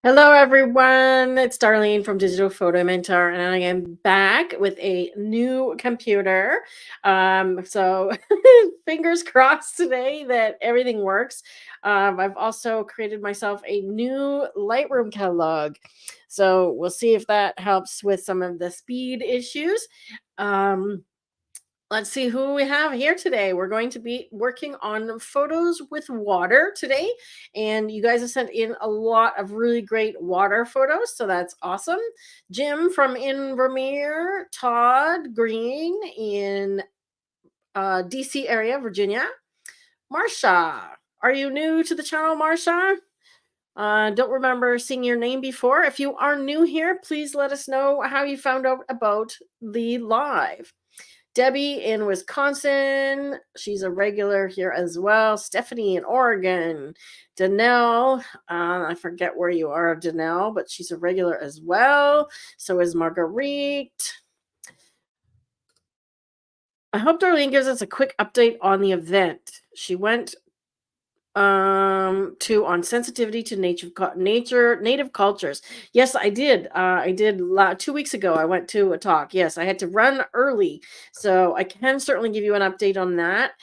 Hello, everyone. It's Darlene from Digital Photo Mentor, and I am back with a new computer. So fingers crossed today that everything works. I've also created myself a new Lightroom catalog. So we'll see if that helps with some of the speed issues. Um, Let's see who we have here today. We're going to be working on photos with water today. And you guys have sent in a lot of really great water photos. So that's awesome. Jim from Invermere, Todd Green in DC area, Virginia. Marsha, are you new to the channel, Marsha? Don't remember seeing your name before. If you are new here, please let us know how you found out about the live. Debbie in Wisconsin. She's a regular here as well. Stephanie in Oregon. Danelle. I forget where you are, Danelle, but she's a regular as well. So is Marguerite. I hope Darlene gives us a quick update on the event. She went to on sensitivity to native cultures. Yes, I did. 2 weeks ago. I went to a talk. Yes, I had to run early, so I can certainly give you an update on that.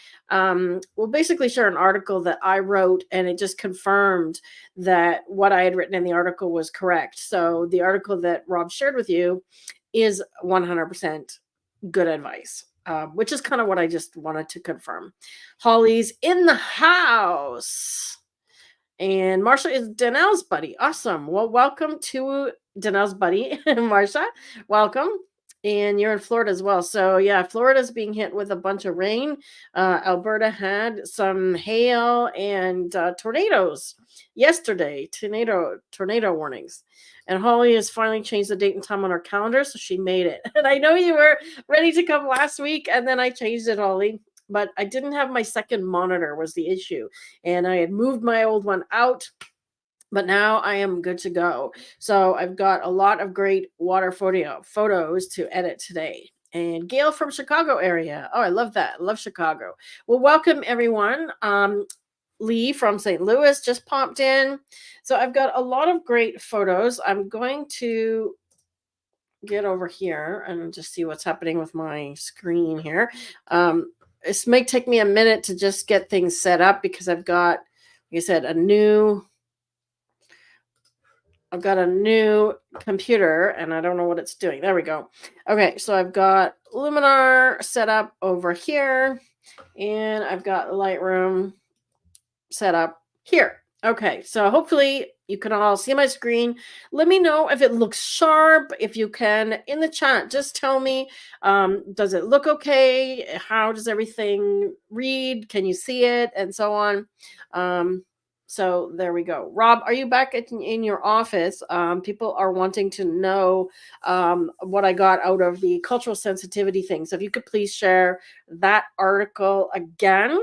We'll basically share an article that I wrote, and it just confirmed that what I had written in the article was correct. So the article that Rob shared with you is 100% good advice, which is kind of what I just wanted to confirm. Holly's in the house. And Marsha is Danelle's buddy. Awesome. Well, welcome to Danelle's buddy, Marsha. Welcome. And you're in Florida as well. So, yeah, Florida's being hit with a bunch of rain. Alberta had some hail and tornadoes yesterday, tornado warnings. And Holly has finally changed the date and time on our calendar, so she made it. And I know you were ready to come last week, and then I changed it, Holly. But I didn't have my second monitor was the issue. And I had moved my old one out, but now I am good to go. So I've got a lot of great water photos to edit today. And Gail from Chicago area. Oh, I love that. I love Chicago. Well, welcome everyone. Lee from St. Louis just popped in. So I've got a lot of great photos. I'm going to get over here and just see what's happening with my screen here. This may take me a minute to just get things set up because I've got, like I said, I've got a new computer and I don't know what it's doing. There we go. Okay, so I've got Luminar set up over here and I've got Lightroom set up here. Okay, so hopefully you can all see my screen. Let me know if it looks sharp. If you can, in the chat, just tell me, does it look okay? How does everything read? Can you see it? And so on. So there we go. Rob, are you back in your office? People are wanting to know what I got out of the cultural sensitivity thing. So if you could please share that article again.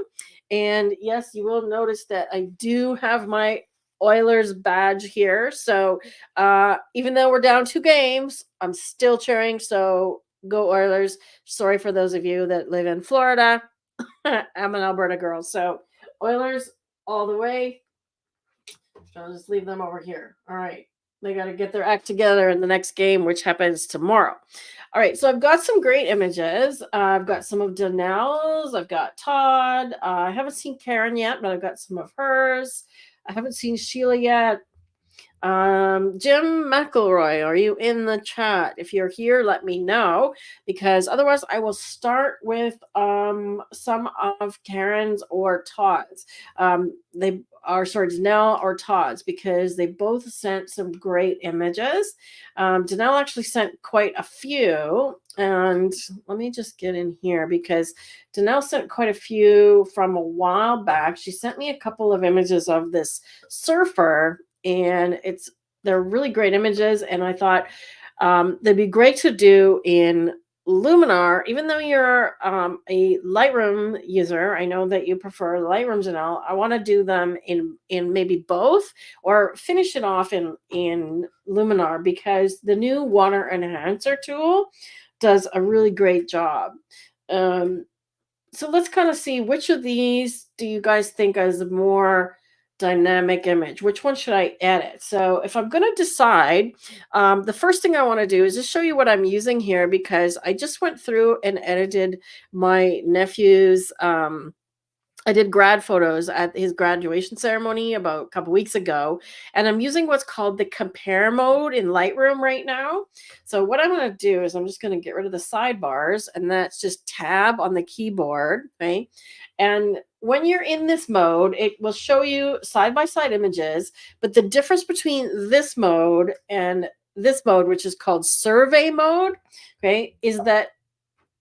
And yes, you will notice that I do have my Oilers badge here. So even though we're down 2 games, I'm still cheering. So go Oilers. Sorry for those of you that live in Florida. I'm an Alberta girl. So Oilers all the way. I'll just leave them over here. All right. They got to get their act together in the next game, which happens tomorrow. All right. So I've got some great images. I've got some of Danelle's. I've got Todd. I haven't seen Karen yet, but I've got some of hers. I haven't seen Sheila yet. Jim McElroy, are you in the chat? If you're here, let me know, because otherwise I will start with some of Karen's or Todd's. They are Danelle or Todd's, because they both sent some great images. Danelle actually sent quite a few, and let me just get in here because Danelle sent quite a few from a while back. She sent me a couple of images of this surfer, and they're really great images, and I thought they'd be great to do in Luminar. Even though you're a Lightroom user, I know that you prefer Lightroom, Janelle. I want to do them in maybe both, or finish it off in Luminar, because the new water enhancer tool does a really great job. So let's kind of see, which of these do you guys think is more dynamic image. Which one should I edit? So if I'm going to decide, the first thing I want to do is just show you what I'm using here, because I just went through and edited my nephew's I did grad photos at his graduation ceremony about a couple weeks ago, and I'm using what's called the compare mode in Lightroom right now. So what I'm going to do is I'm just going to get rid of the sidebars, and that's just tab on the keyboard, right? And when you're in this mode, it will show you side-by-side images, but the difference between this mode and this mode, which is called survey mode, okay, is that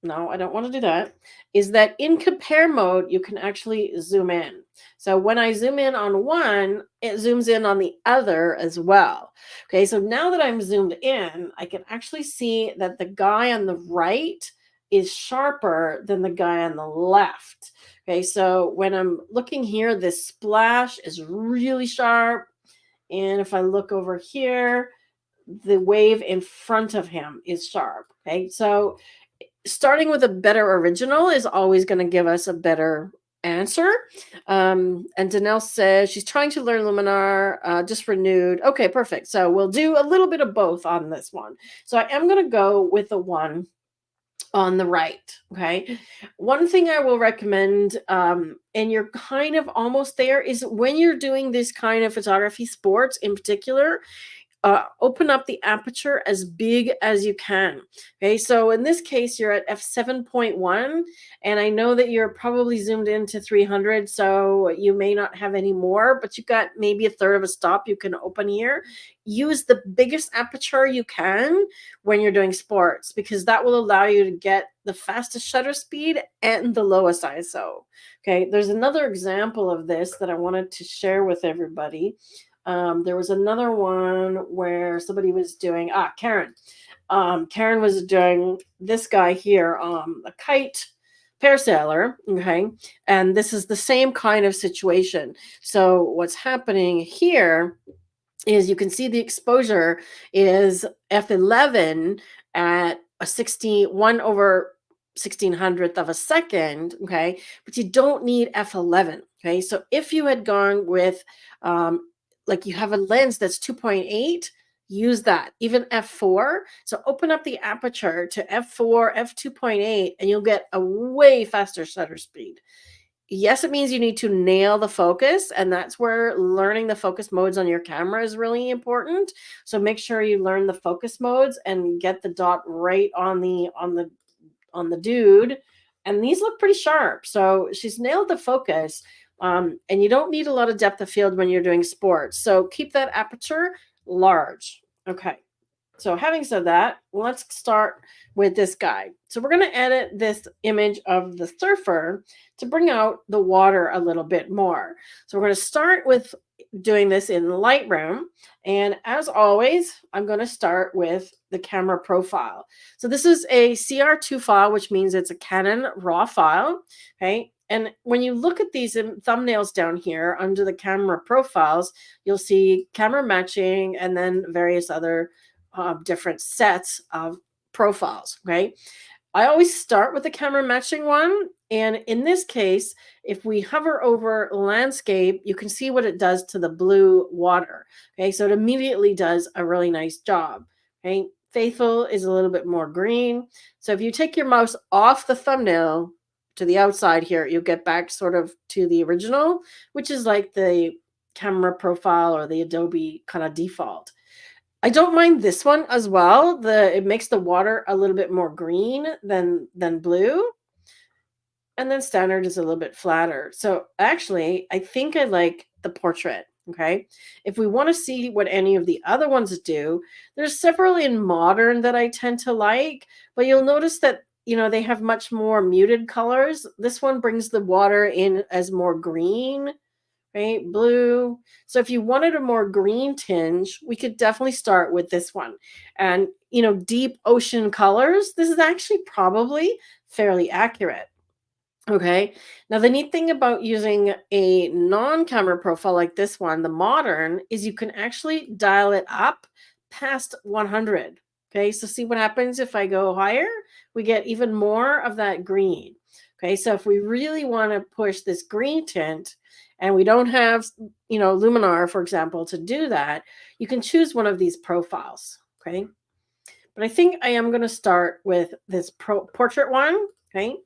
no, I don't want to do that, is that in compare mode, you can actually zoom in. So when I zoom in on one, it zooms in on the other as well. Okay, so now that I'm zoomed in, I can actually see that the guy on the right is sharper than the guy on the left. Okay, so when I'm looking here, this splash is really sharp. And if I look over here, the wave in front of him is sharp. Okay, so starting with a better original is always going to give us a better answer. And Danelle says she's trying to learn Luminar, just renewed. Okay, perfect. So we'll do a little bit of both on this one. So I am going to go with the one on the right. Okay. One thing I will recommend, and you're kind of almost there, is when you're doing this kind of photography, sports in particular, open up the aperture as big as you can. Okay, so in this case, you're at f7.1, and I know that you're probably zoomed into 300, so you may not have any more, but you've got maybe a third of a stop you can open here. Use the biggest aperture you can when you're doing sports, because that will allow you to get the fastest shutter speed and the lowest ISO. Okay, there's another example of this that I wanted to share with everybody. There was another one where somebody was doing, Karen. Karen was doing this guy here, a kite parasailer, okay? And this is the same kind of situation. So what's happening here is you can see the exposure is f11 at a 61 over 1600th of a second, okay? But you don't need f11, okay? So if you had gone with like you have a lens that's 2.8, use that, even f4. So open up the aperture to f4, f2.8, and you'll get a way faster shutter speed. Yes, it means you need to nail the focus, and that's where learning the focus modes on your camera is really important. So make sure you learn the focus modes and get the dot right on the dude. And these look pretty sharp. So she's nailed the focus. And you don't need a lot of depth of field when you're doing sports. So keep that aperture large. Okay. So having said that, let's start with this guy. So we're going to edit this image of the surfer to bring out the water a little bit more. So we're going to start with doing this in Lightroom. And as always, I'm going to start with the camera profile. So this is a CR2 file, which means it's a Canon RAW file. Okay. And when you look at these thumbnails down here under the camera profiles, you'll see camera matching and then various other different sets of profiles. Okay. I always start with the camera matching one. And in this case, if we hover over landscape, you can see what it does to the blue water. Okay. So it immediately does a really nice job. Okay. Faithful is a little bit more green. So if you take your mouse off the thumbnail to the outside here, you'll get back sort of to the original, which is like the camera profile or the Adobe kind of default. I don't mind this one as well. It makes the water a little bit more green than blue. And then standard is a little bit flatter. So actually, I think I like the portrait. Okay. If we want to see what any of the other ones do, there's several in modern that I tend to like, but you'll notice that, they have much more muted colors. This one brings the water in as more green, right? Blue. So if you wanted a more green tinge, we could definitely start with this one. And, deep ocean colors, this is actually probably fairly accurate. Okay. Now, the neat thing about using a non-camera profile like this one, the modern, is you can actually dial it up past 100. Okay. So see what happens if I go higher? We get even more of that green. Okay. So if we really want to push this green tint, and we don't have, Luminar, for example, to do that, you can choose one of these profiles, okay? But I think I am going to start with this portrait one, okay?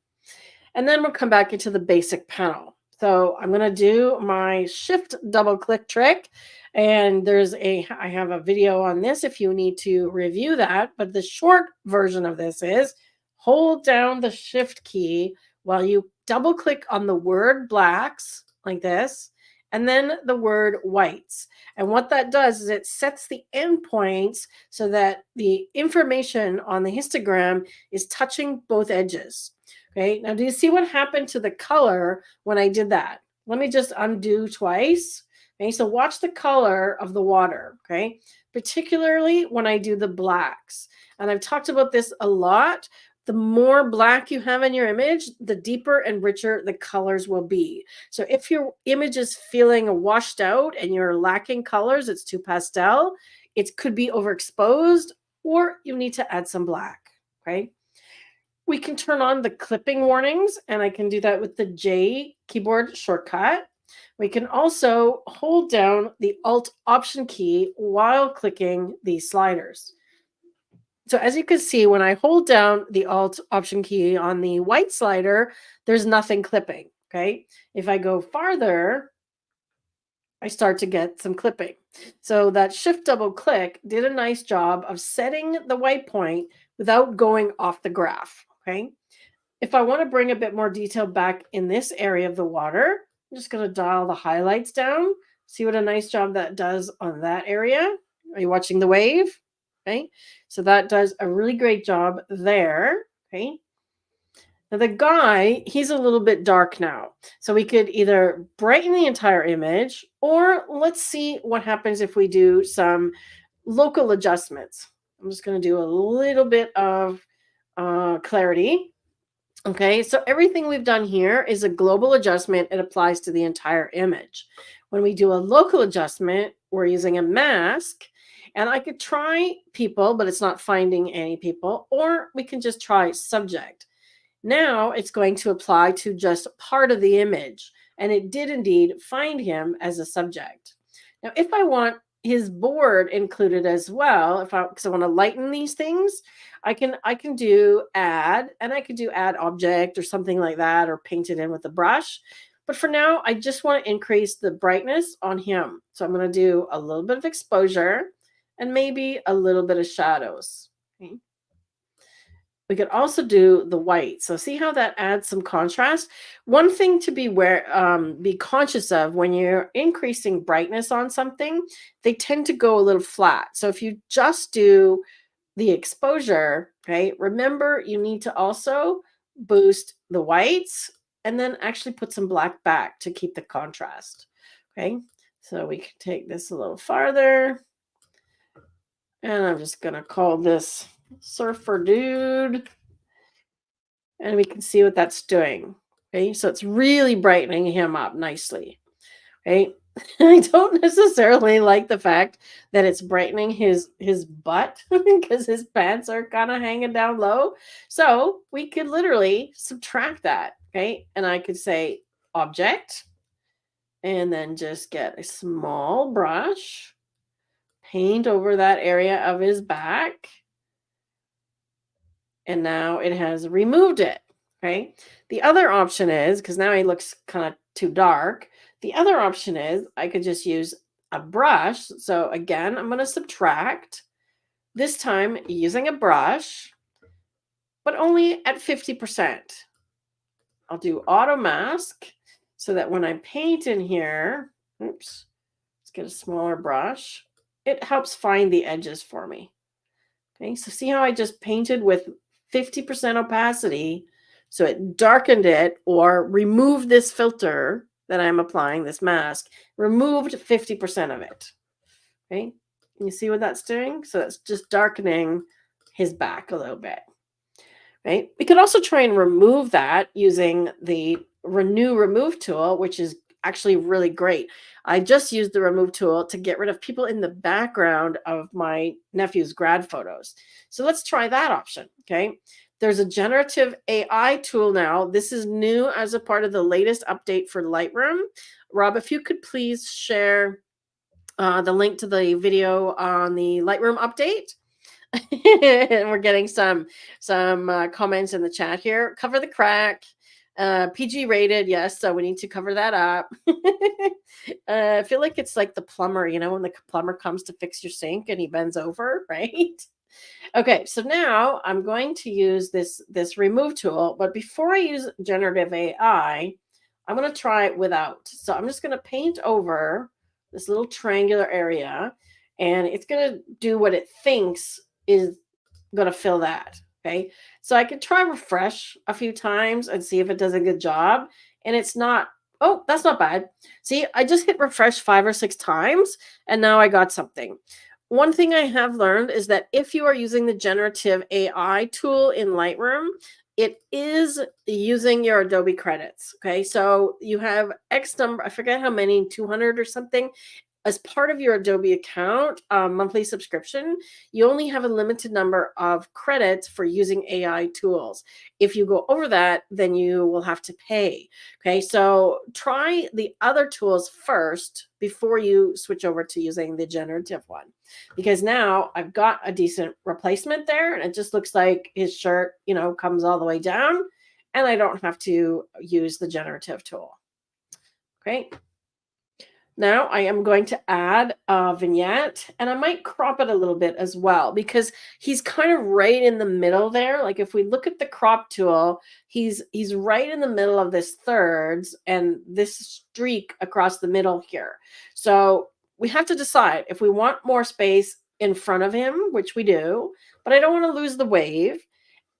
And then we'll come back into the basic panel. So I'm going to do my shift double click trick. And I have a video on this if you need to review that. But the short version of this is hold down the shift key while you double click on the word blacks like this, and then the word whites. And what that does is it sets the endpoints so that the information on the histogram is touching both edges. Okay, now do you see what happened to the color when I did that? Let me just undo twice. Okay, so watch the color of the water, okay? Particularly when I do the blacks. And I've talked about this a lot. The more black you have in your image, the deeper and richer the colors will be. So if your image is feeling washed out and you're lacking colors, it's too pastel, it could be overexposed, or you need to add some black, okay? We can turn on the clipping warnings, and I can do that with the J keyboard shortcut. We can also hold down the Alt Option key while clicking these sliders. So as you can see, when I hold down the Alt Option key on the white slider, there's nothing clipping, okay? If I go farther, I start to get some clipping. So that shift double click did a nice job of setting the white point without going off the graph, okay? If I want to bring a bit more detail back in this area of the water, I'm just going to dial the highlights down. See what a nice job that does on that area. Are you watching the wave? Okay, so that does a really great job there. Okay, now the guy, he's a little bit dark now. So we could either brighten the entire image, or let's see what happens if we do some local adjustments. I'm just going to do a little bit of clarity. Okay, so everything we've done here is a global adjustment. It applies to the entire image. When we do a local adjustment, we're using a mask, and I could try people, but it's not finding any people, or we can just try subject. Now it's going to apply to just part of the image, and it did indeed find him as a subject. Now, if I want his board included as well, because I want to lighten these things, I can do add, and I could do add object or something like that, or paint it in with a brush. But for now, I just want to increase the brightness on him. So I'm going to do a little bit of exposure and maybe a little bit of shadows. Okay. We could also do the white. So see how that adds some contrast? One thing to be conscious of when you're increasing brightness on something, they tend to go a little flat. So if you just do the exposure, okay, remember you need to also boost the whites and then actually put some black back to keep the contrast. Okay, so we can take this a little farther. And I'm just going to call this surfer dude, and we can see what that's doing. Okay, so it's really brightening him up nicely. Okay, I don't necessarily like the fact that it's brightening his butt because his pants are kind of hanging down low. So we could literally subtract that. Okay, and I could say object, and then just get a small brush, paint over that area of his back. And now it has removed it, okay? The other option is, because now he looks kind of too dark, the other option is I could just use a brush. So again, I'm going to subtract, this time using a brush, but only at 50%. I'll do auto mask so that when I paint in here, oops, let's get a smaller brush, it helps find the edges for me. Okay, so see how I just painted with 50% opacity, so it darkened it, or removed this filter that I'm applying, this mask, removed 50% of it. Okay, can you see what that's doing? So that's just darkening his back a little bit. Right, we could also try and remove that using the Renew Remove tool, which is actually really great. I just used the remove tool to get rid of people in the background of my nephew's grad photos. So let's try that option. Okay, There's a generative AI tool now. This is new as a part of the latest update for Lightroom. Rob, if you could please share the link to the video on the Lightroom update. And we're getting some comments in the chat here. Cover the crack. PG rated, yes. So we need to cover that up. I feel like it's like the plumber, you know, when the plumber comes to fix your sink and he bends over, right? Okay, so now I'm going to use this remove tool, but before I use generative AI, I'm going to try it without. So I'm just going to paint over this little triangular area, and it's going to do what it thinks is going to fill that. Okay, so I could try refresh a few times and see if it does a good job. And it's not, oh, that's not bad. See, I just hit refresh 5 or 6 times, and now I got something. One thing I have learned is that if you are using the generative AI tool in Lightroom, it is using your Adobe credits. Okay, so you have X number, I forget how many, 200 or something. As part of your Adobe account monthly subscription, you only have a limited number of credits for using AI tools. If you go over that, then you will have to pay. Okay, so try the other tools first before you switch over to using the generative one, because now I've got a decent replacement there, and it just looks like his shirt, you know, comes all the way down, and I don't have to use the generative tool. Okay. Now I am going to add a vignette, and I might crop it a little bit as well, because he's kind of right in the middle there. Like if we look at the crop tool, he's right in the middle of this thirds and this streak across the middle here. So we have to decide if we want more space in front of him, which we do, but I don't want to lose the wave.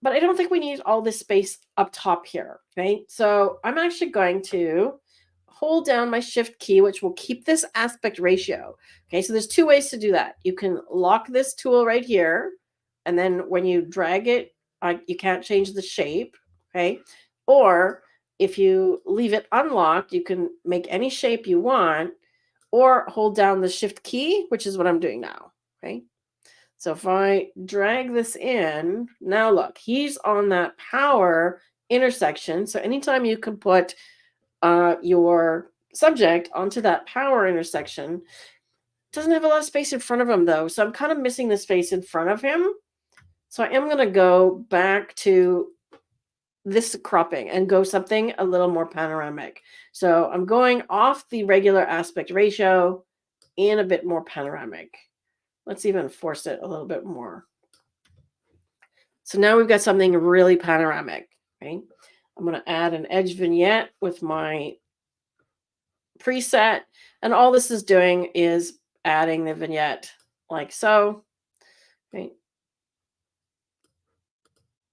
But I don't think we need all this space up top here. Okay, so I'm actually going to hold down my shift key, which will keep this aspect ratio. Okay, so there's 2 ways to do that. You can lock this tool right here, and then when you drag it, you can't change the shape. Okay, or if you leave it unlocked, you can make any shape you want, or hold down the shift key, which is what I'm doing now. Okay, so if I drag this in, now look, he's on that power intersection. So anytime you can put your subject onto that power intersection, doesn't have a lot of space in front of him though. So I'm kind of missing the space in front of him. So I am going to go back to this cropping and go something a little more panoramic. So I'm going off the regular aspect ratio and a bit more panoramic. Let's even force it a little bit more. So now we've got something really panoramic. Okay, I'm going to add an edge vignette with my preset, and all this is doing is adding the vignette like so. Okay,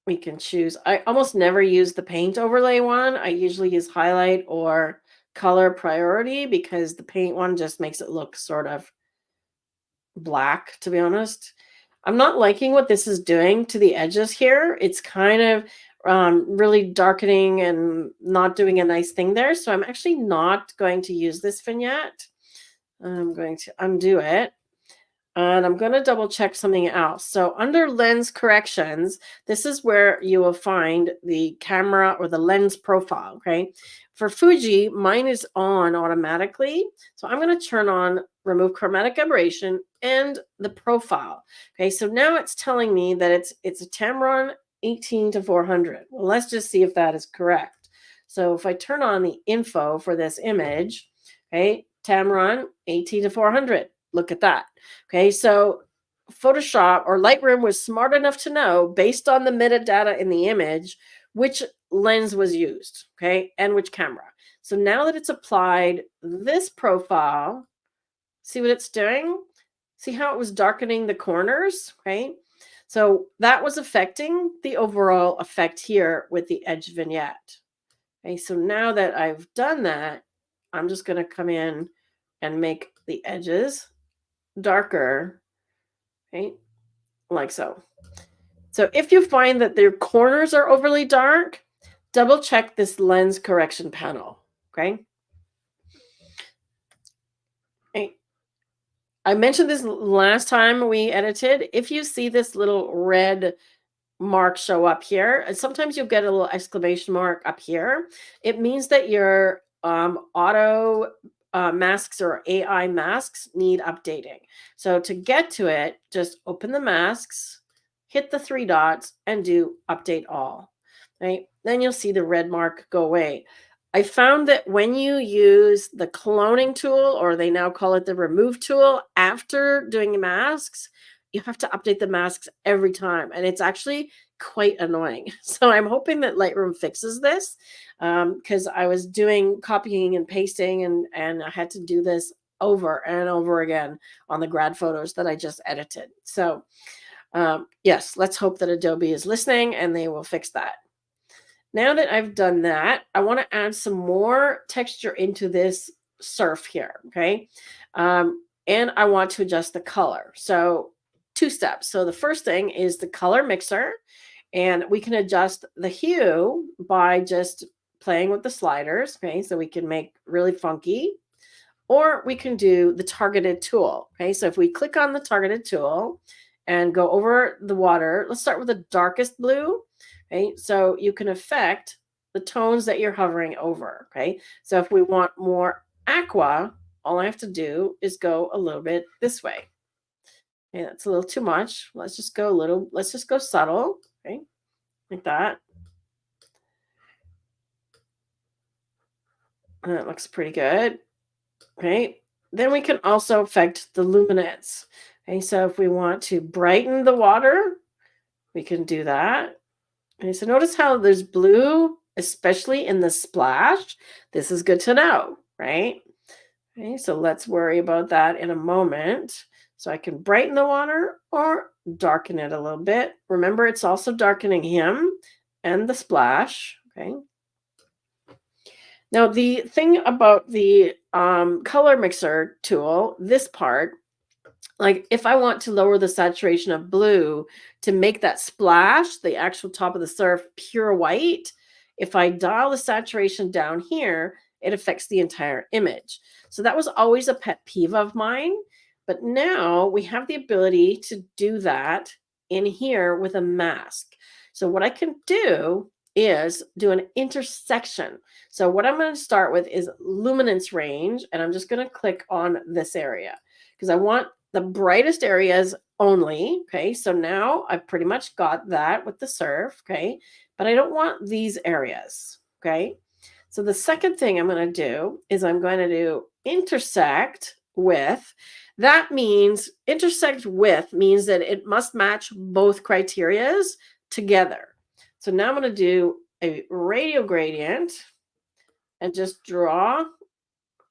we can choose. I almost never use the paint overlay one. I usually use highlight or color priority, because the paint one just makes it look sort of black, to be honest. I'm not liking what this is doing to the edges here. It's kind of really darkening and not doing a nice thing there. So I'm actually not going to use this vignette. I'm going to undo it. And I'm going to double check something else. So under lens corrections, this is where you will find the camera or the lens profile. Okay. For Fuji, mine is on automatically. So I'm going to turn on remove chromatic aberration and the profile. Okay. So now it's telling me that it's a Tamron 18-400. Well, let's just see if that is correct. So if I turn on the info for this image, okay, Tamron 18-400. Look at that. Okay, so Photoshop or Lightroom was smart enough to know, based on the metadata in the image, which lens was used, okay, and which camera. So now that it's applied this profile, see what it's doing? See how it was darkening the corners, okay? So that was affecting the overall effect here with the edge vignette. Okay, so now that I've done that, I'm just going to come in and make the edges darker, okay, like so. So if you find that their corners are overly dark, double check this lens correction panel, okay? I mentioned this last time we edited. If you see this little red mark show up here. And sometimes you'll get a little exclamation mark up here. It means that your auto masks or AI masks need updating. So to get to it, just open the masks, hit the three dots, and do update all. Right? Then you'll see the red mark go away. I found that when you use the cloning tool, or they now call it the remove tool, after doing masks, you have to update the masks every time. And it's actually quite annoying. So I'm hoping that Lightroom fixes this, because I was doing copying and pasting, and I had to do this over and over again on the grad photos that I just edited. So yes, let's hope that Adobe is listening and they will fix that. Now that I've done that, I want to add some more texture into this surf here, okay? And I want to adjust the color. So 2 steps. So the first thing is the color mixer, and we can adjust the hue by just playing with the sliders, okay? So we can make really funky, or we can do the targeted tool, okay? So if we click on the targeted tool and go over the water, let's start with the darkest blue. Okay, so you can affect the tones that you're hovering over. Okay, so if we want more aqua, all I have to do is go a little bit this way. Okay, that's a little too much. Let's just go a little, let's just go subtle. Okay, like that. And that looks pretty good. Okay, then we can also affect the luminance. Okay, so if we want to brighten the water, we can do that. Okay, so notice how there's blue, especially in the splash. This is good to know, right? Okay, so let's worry about that in a moment. So I can brighten the water or darken it a little bit. Remember, it's also darkening him and the splash, okay? Now, the thing about the color mixer tool, this part, like if I want to lower the saturation of blue to make that splash, the actual top of the surf, pure white, if I dial the saturation down here, it affects the entire image. So that was always a pet peeve of mine. But now we have the ability to do that in here with a mask. So what I can do is do an intersection. So what I'm going to start with is luminance range, and I'm just going to click on this area because I want the brightest areas only. Okay, so now I've pretty much got that with the surf. Okay, but I don't want these areas. Okay, so the second thing I'm going to do is I'm going to do intersect with. That means intersect with means that it must match both criterias together. So now I'm going to do a radial gradient and just draw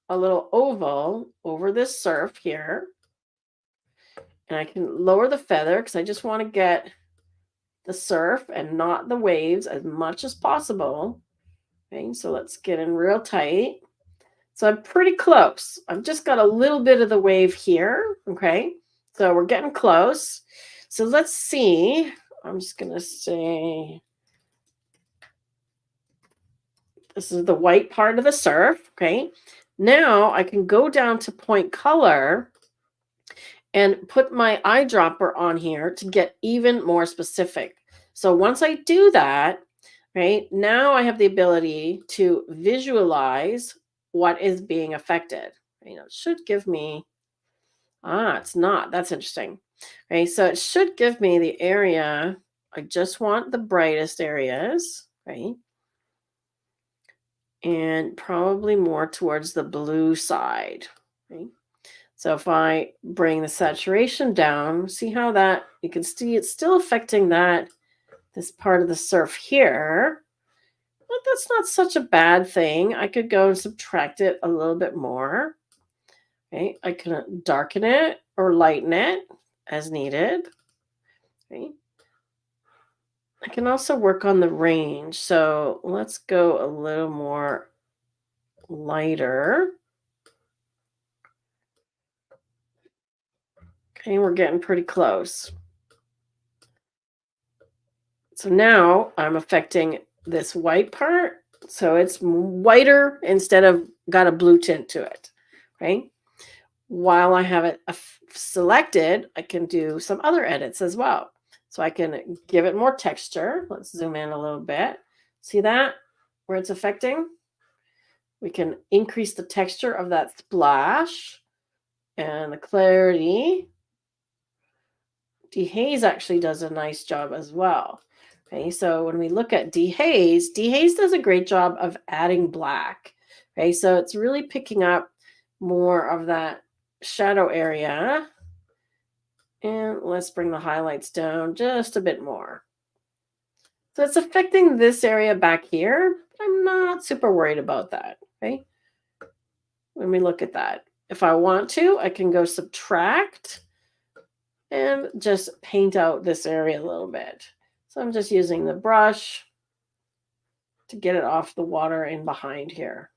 a little oval over this surf here. And I can lower the feather because I just want to get the surf and not the waves as much as possible. Okay, so let's get in real tight. So I'm pretty close. I've just got a little bit of the wave here. Okay, so we're getting close. So let's see. I'm just going to say this is the white part of the surf. Okay, now I can go down to point color and put my eyedropper on here to get even more specific. So once I do that, right, now I have the ability to visualize what is being affected. You know, it should give me, it's not. That's interesting. Okay, so it should give me the area. I just want the brightest areas, right? And probably more towards the blue side, right? So if I bring the saturation down, see how that, you can see it's still affecting that, this part of the surf here. But that's not such a bad thing. I could go and subtract it a little bit more. Okay, I can darken it or lighten it as needed. Okay. I can also work on the range. So let's go a little more lighter. Okay, we're getting pretty close. So now I'm affecting this white part. So it's whiter instead of got a blue tint to it. Okay. While I have it selected, I can do some other edits as well. So I can give it more texture. Let's zoom in a little bit. See that? Where it's affecting? We can increase the texture of that splash and the clarity. Dehaze actually does a nice job as well. Okay, so when we look at dehaze, dehaze does a great job of adding black. Okay, so it's really picking up more of that shadow area. And let's bring the highlights down just a bit more. So it's affecting this area back here, but I'm not super worried about that. Okay, when we look at that, if I want to, I can go subtract and just paint out this area a little bit. So I'm just using the brush to get it off the water in behind here,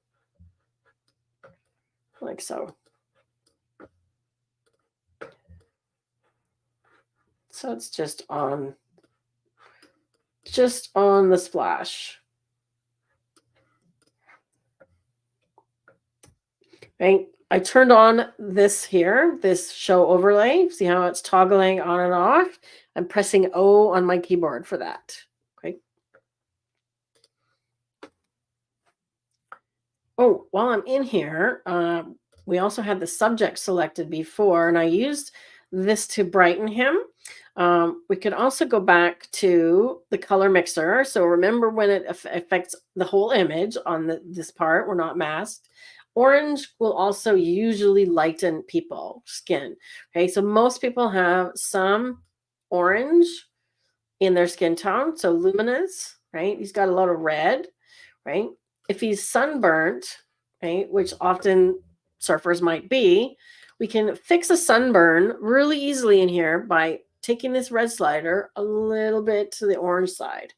like so. So it's just on the splash. Right? I turned on this here, this show overlay. See how it's toggling on and off? I'm pressing O on my keyboard for that. Okay. Oh, while I'm in here, we also had the subject selected before, and I used this to brighten him. We could also go back to the color mixer. So remember when it affects the whole image on this part, we're not masked. Orange will also usually lighten people's skin. Okay, so most people have some orange in their skin tone. So luminous, right? He's got a lot of red, right? If he's sunburnt, right, which often surfers might be, we can fix a sunburn really easily in here by taking this red slider a little bit to the orange side.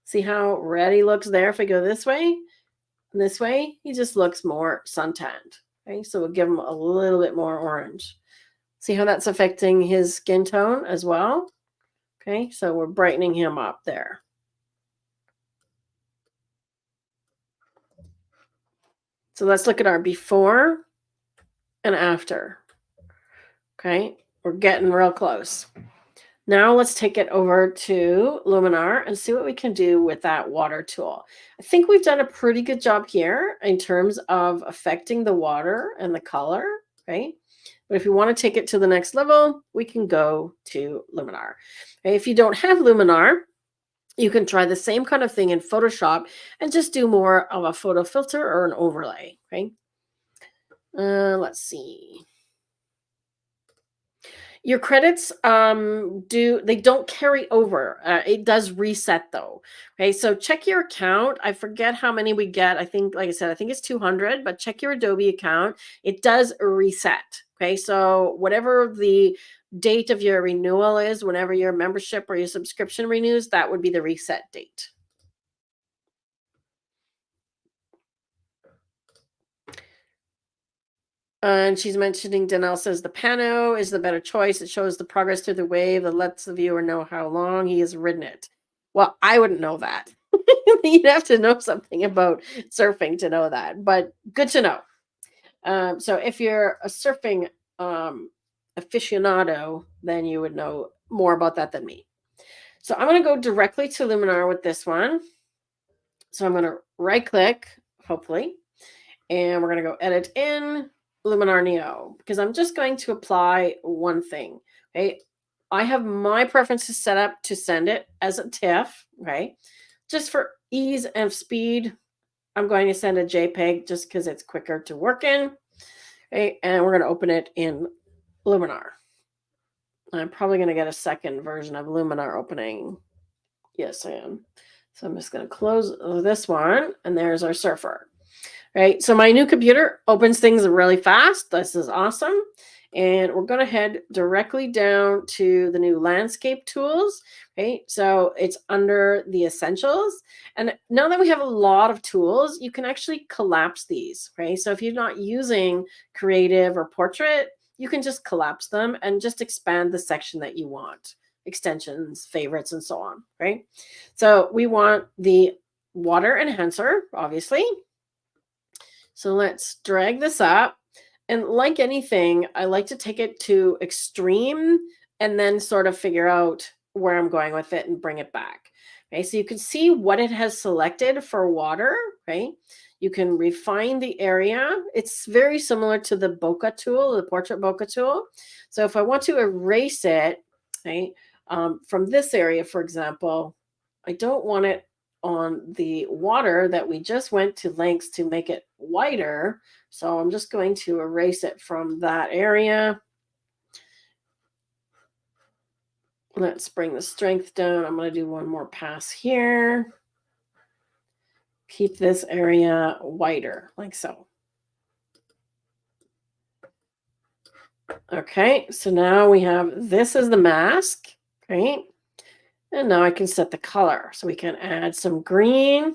See how red he looks there if I go this way? This way, he just looks more suntanned. Okay, so we'll give him a little bit more orange. See how that's affecting his skin tone as well? Okay, so we're brightening him up there. So let's look at our before and after. Okay, we're getting real close. Now let's take it over to Luminar and see what we can do with that water tool. I think we've done a pretty good job here in terms of affecting the water and the color, right? But if you want to take it to the next level, we can go to Luminar. Okay, if you don't have Luminar, you can try the same kind of thing in Photoshop and just do more of a photo filter or an overlay, okay? Let's see. Your credits don't carry over. It does reset though. Okay, so check your account. I forget how many we get. I think, like I said, I think it's 200, but check your Adobe account. It does reset. Okay, so whatever the date of your renewal is, whenever your membership or your subscription renews, that would be the reset date. And she's mentioning, Danelle says, the pano is the better choice. It shows the progress through the wave that lets the viewer know how long he has ridden it. Well, I wouldn't know that. You'd have to know something about surfing to know that, but good to know. So if you're a surfing aficionado, then you would know more about that than me. So I'm going to go directly to Luminar with this one. So I'm going to right click, hopefully, and we're going to go edit in Luminar Neo, because I'm just going to apply one thing. Okay, I have my preferences set up to send it as a TIFF. Okay, just for ease and speed, I'm going to send a JPEG just because it's quicker to work in. Okay, and we're going to open it in Luminar. I'm probably going to get a second version of Luminar opening. Yes, I am. So I'm just going to close this one, and there's our surfer. Right, so my new computer opens things really fast. This is awesome. And we're going to head directly down to the new landscape tools. Okay, so it's under the essentials. And now that we have a lot of tools, you can actually collapse these. Okay, so if you're not using creative or portrait, you can just collapse them and just expand the section that you want. Extensions, favorites, and so on. Right, so we want the water enhancer, obviously. So let's drag this up. And like anything, I like to take it to extreme and then sort of figure out where I'm going with it and bring it back. Okay, so you can see what it has selected for water, right? You can refine the area. It's very similar to the bokeh tool, the portrait bokeh tool. So if I want to erase it, right, from this area, for example, I don't want it on the water that we just went to lengths to make it whiter. So I'm just going to erase it from that area. Let's bring the strength down. I'm going to do one more pass here. Keep this area whiter, like so. Okay, so now we have, this is the mask, right? And now I can set the color. So we can add some green.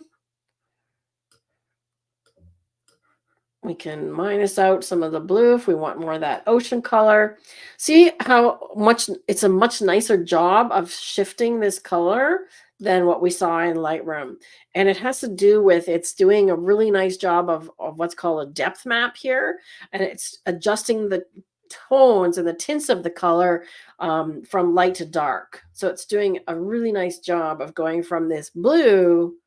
We can minus out some of the blue if we want more of that ocean color. See how much it's a much nicer job of shifting this color than what we saw in Lightroom. And it has to do with, it's doing a really nice job of what's called a depth map here. And it's adjusting the tones and the tints of the color from light to dark. So it's doing a really nice job of going from this blue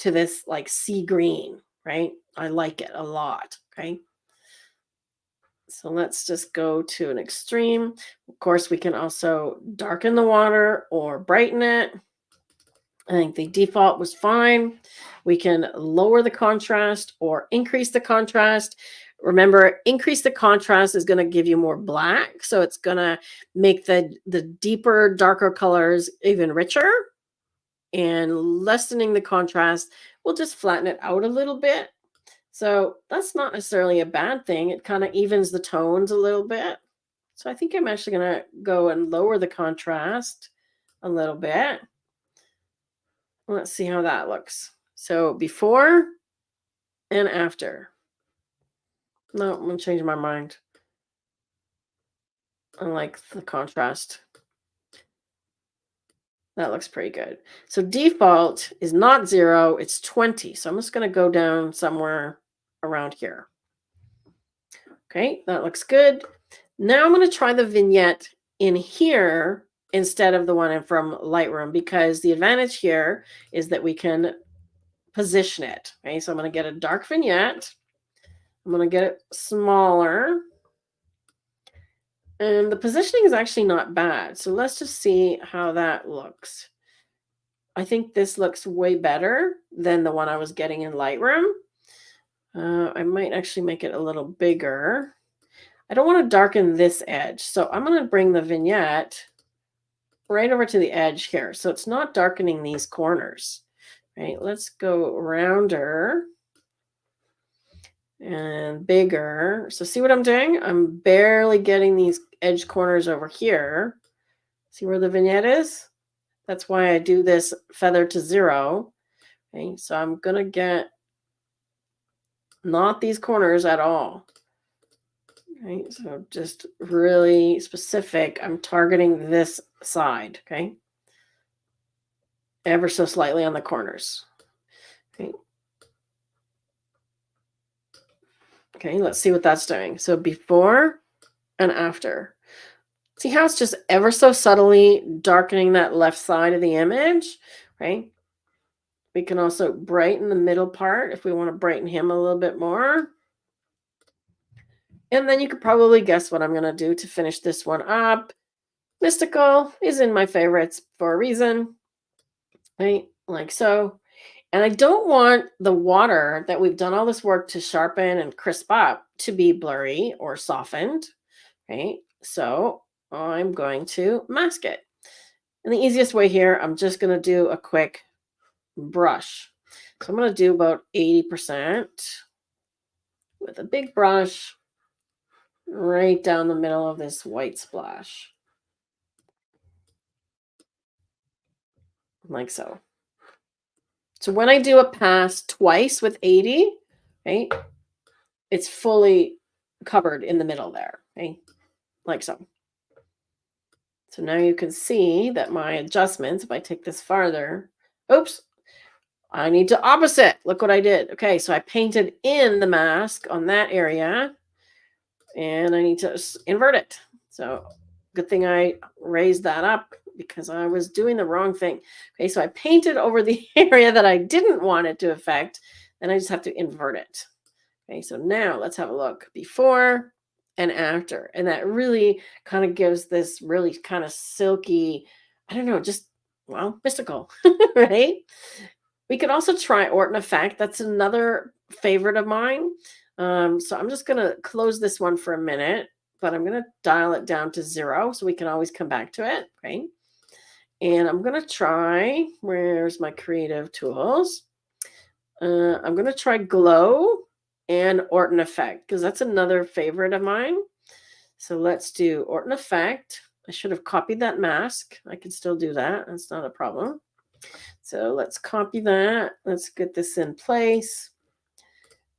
to this like sea green, right? I like it a lot. Okay. So let's just go to an extreme. Of course, we can also darken the water or brighten it. I think the default was fine. We can lower the contrast or increase the contrast. Remember, increase the contrast is going to give you more black. So it's going to make the deeper, darker colors even richer. And lessening the contrast will just flatten it out a little bit. So that's not necessarily a bad thing. It kind of evens the tones a little bit. So I think I'm actually going to go and lower the contrast a little bit. Let's see how that looks. So before and after. No, I'm going to change my mind. I like the contrast. That looks pretty good. So default is not 0, it's 20. So I'm just going to go down somewhere around here. Okay, that looks good. Now I'm going to try the vignette in here instead of the one from Lightroom, because the advantage here is that we can position it. Okay, so I'm going to get a dark vignette. I'm going to get it smaller. And the positioning is actually not bad. So let's just see how that looks. I think this looks way better than the one I was getting in Lightroom. I might actually make it a little bigger. I don't want to darken this edge. So I'm going to bring the vignette right over to the edge here. So it's not darkening these corners. Right? Let's go rounder and bigger. So see what I'm doing? I'm barely getting these edge corners over here. See where the vignette is? That's why I do this feather to 0. Okay, so I'm going to get not these corners at all. Okay, so just really specific. I'm targeting this side, okay? Ever so slightly on the corners. Okay. Okay, let's see what that's doing. So before and after. See how it's just ever so subtly darkening that left side of the image, right? We can also brighten the middle part if we want to brighten him a little bit more. And then you could probably guess what I'm going to do to finish this one up. Mystical is in my favorites for a reason, right? Like so. And I don't want the water that we've done all this work to sharpen and crisp up to be blurry or softened, right? So I'm going to mask it. And the easiest way here, I'm just going to do a quick brush. So I'm going to do about 80% with a big brush right down the middle of this white splash. Like so. So when I do a pass twice with 80, right, it's fully covered in the middle there, okay, like so. So now you can see that my adjustments, if I take this farther, oops, I need to opposite. Look what I did. Okay, so I painted in the mask on that area, and I need to invert it. So good thing I raised that up because I was doing the wrong thing. Okay, so I painted over the area that I didn't want it to affect. Then I just have to invert it. Okay, so now let's have a look before and after. And that really kind of gives this really kind of silky, I don't know, just, well, mystical, right? We could also try Orton Effect. That's another favorite of mine. So I'm just going to close this one for a minute, but I'm going to dial it down to 0 so we can always come back to it. Okay. And I'm going to try, where's my creative tools? I'm going to try Glow and Orton Effect because that's another favorite of mine. So let's do Orton Effect. I should have copied that mask. I can still do that. That's not a problem. So let's copy that. Let's get this in place.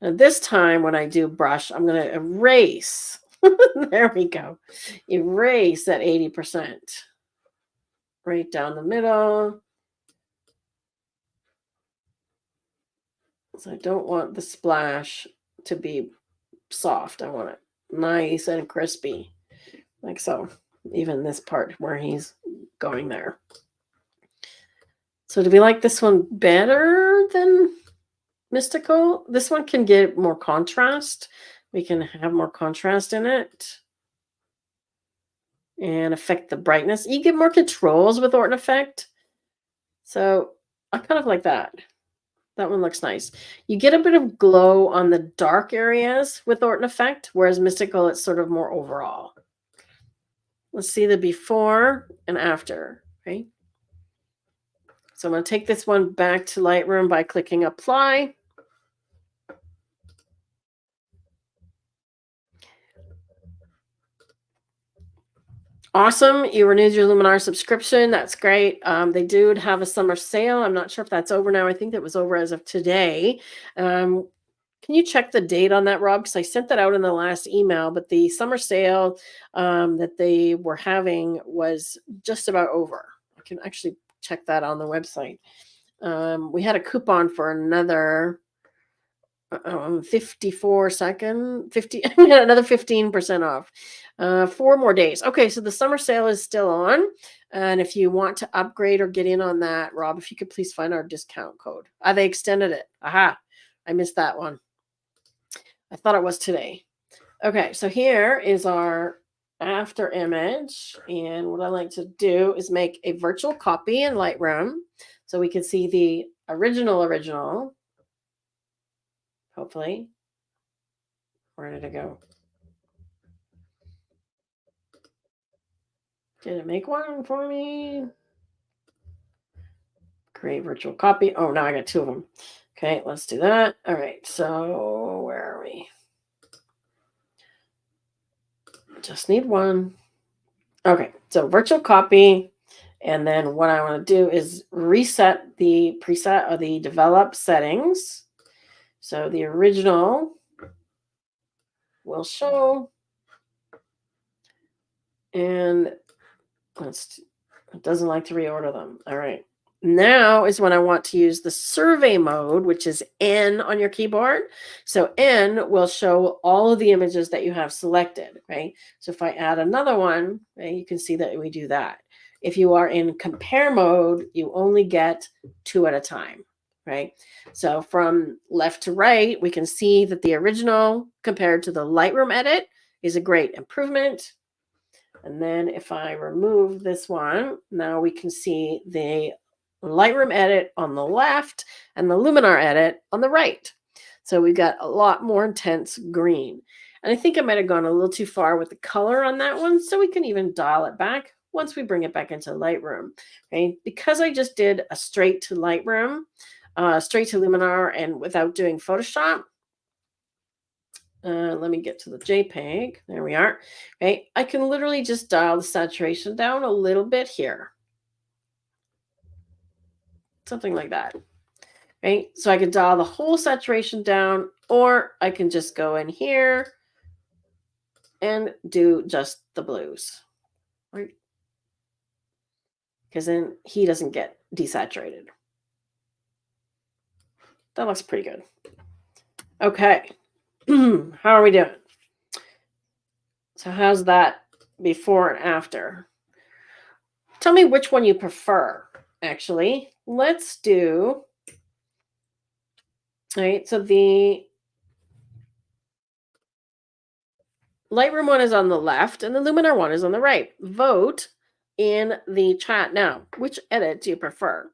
And this time when I do brush, I'm going to erase. There we go. Erase that 80%. Right down the middle. So I don't want the splash to be soft. I want it nice and crispy. Like so. Even this part where he's going there. So do we like this one better than Mystical? This one can get more contrast. We can have more contrast in it. And affect the brightness. You get more controls with Orton Effect. So I kind of like that. That one looks nice. You get a bit of glow on the dark areas with Orton Effect, whereas Mystical, it's sort of more overall. Let's see the before and after, right? So I'm going to take this one back to Lightroom by clicking Apply. Awesome. You renewed your Luminar subscription. That's great. They do have a summer sale. I'm not sure if that's over now. I think that was over as of today. Can you check the date on that, Rob? Because I sent that out in the last email, but the summer sale that they were having was just about over. I can actually check that on the website. We had a coupon for another 54 second 50 another 15% off, 4 more days. Okay, so the summer sale is still on, and if you want to upgrade or get in on that, Rob, if you could please find our discount code. They extended it. Aha, I missed that one. I thought it was today. Okay, so here is our after image, and what I like to do is make a virtual copy in Lightroom so we can see the original. Hopefully. Where did it go? Did it make one for me? Create virtual copy. Oh, now I got 2 of them. Okay, let's do that. All right, so where are we? Just need one. Okay, so virtual copy. And then what I want to do is reset the preset of the develop settings. So the original will show. And it doesn't like to reorder them. All right. Now is when I want to use the survey mode, which is N on your keyboard. So N will show all of the images that you have selected, right? So if I add another one, right, you can see that we do that. If you are in compare mode, you only get 2 at a time, right? So from left to right, we can see that the original compared to the Lightroom edit is a great improvement. And then if I remove this one, now we can see the Lightroom edit on the left and the Luminar edit on the right. So we've got a lot more intense green. And I think I might have gone a little too far with the color on that one, so we can even dial it back once we bring it back into Lightroom. Okay? Because I just did a straight to Lightroom, straight to Luminar, and without doing Photoshop, let me get to the JPEG. There we are. Okay, I can literally just dial the saturation down a little bit here. Something like that. Right? So I can dial the whole saturation down, or I can just go in here and do just the blues. Right? Because then he doesn't get desaturated. That looks pretty good. Okay. How are we doing? So how's that before and after? Tell me which one you prefer, actually. Let's do, all right, so the Lightroom one is on the left and the Luminar one is on the right. Vote in the chat now. Which edit do you prefer?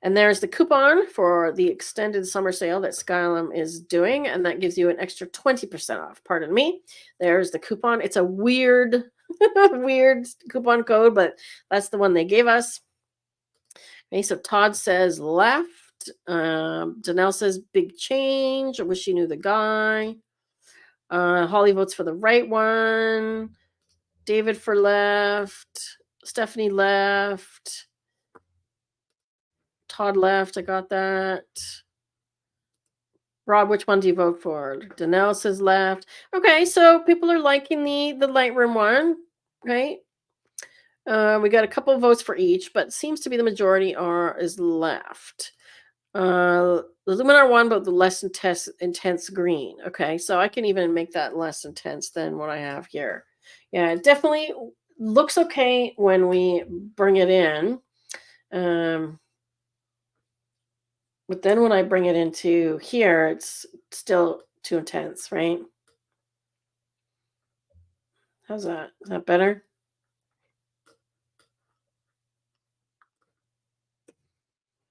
And there's the coupon for the extended summer sale that Skylum is doing, and that gives you an extra 20% off. Pardon me. There's the coupon. It's a weird, weird coupon code, but that's the one they gave us. Okay, so Todd says left. Janelle says big change. I wish you knew the guy. Holly votes for the right one. David for left. Stephanie left. Todd left. I got that. Rob, which one do you vote for? Danelle says left. Okay, so people are liking the Lightroom one, right? We got a couple of votes for each, but seems to be the majority is left. The Luminar one, but the less intense green. Okay, so I can even make that less intense than what I have here. Yeah, it definitely looks okay when we bring it in. But then when I bring it into here, it's still too intense, right? How's that? Is that better?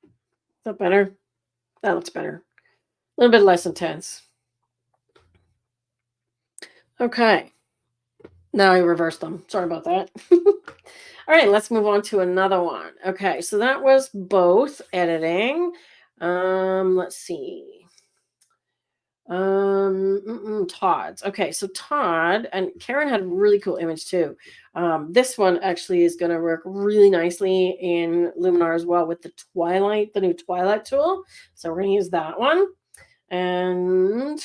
Is that better? That looks better. A little bit less intense. Okay. Now I reversed them. Sorry about that. All right, let's move on to another one. Okay, so that was both editing. Let's see. Todd's. Okay, so Todd and Karen had a really cool image too. This one actually is going to work really nicely in Luminar as well with the new Twilight tool. So we're going to use that one. And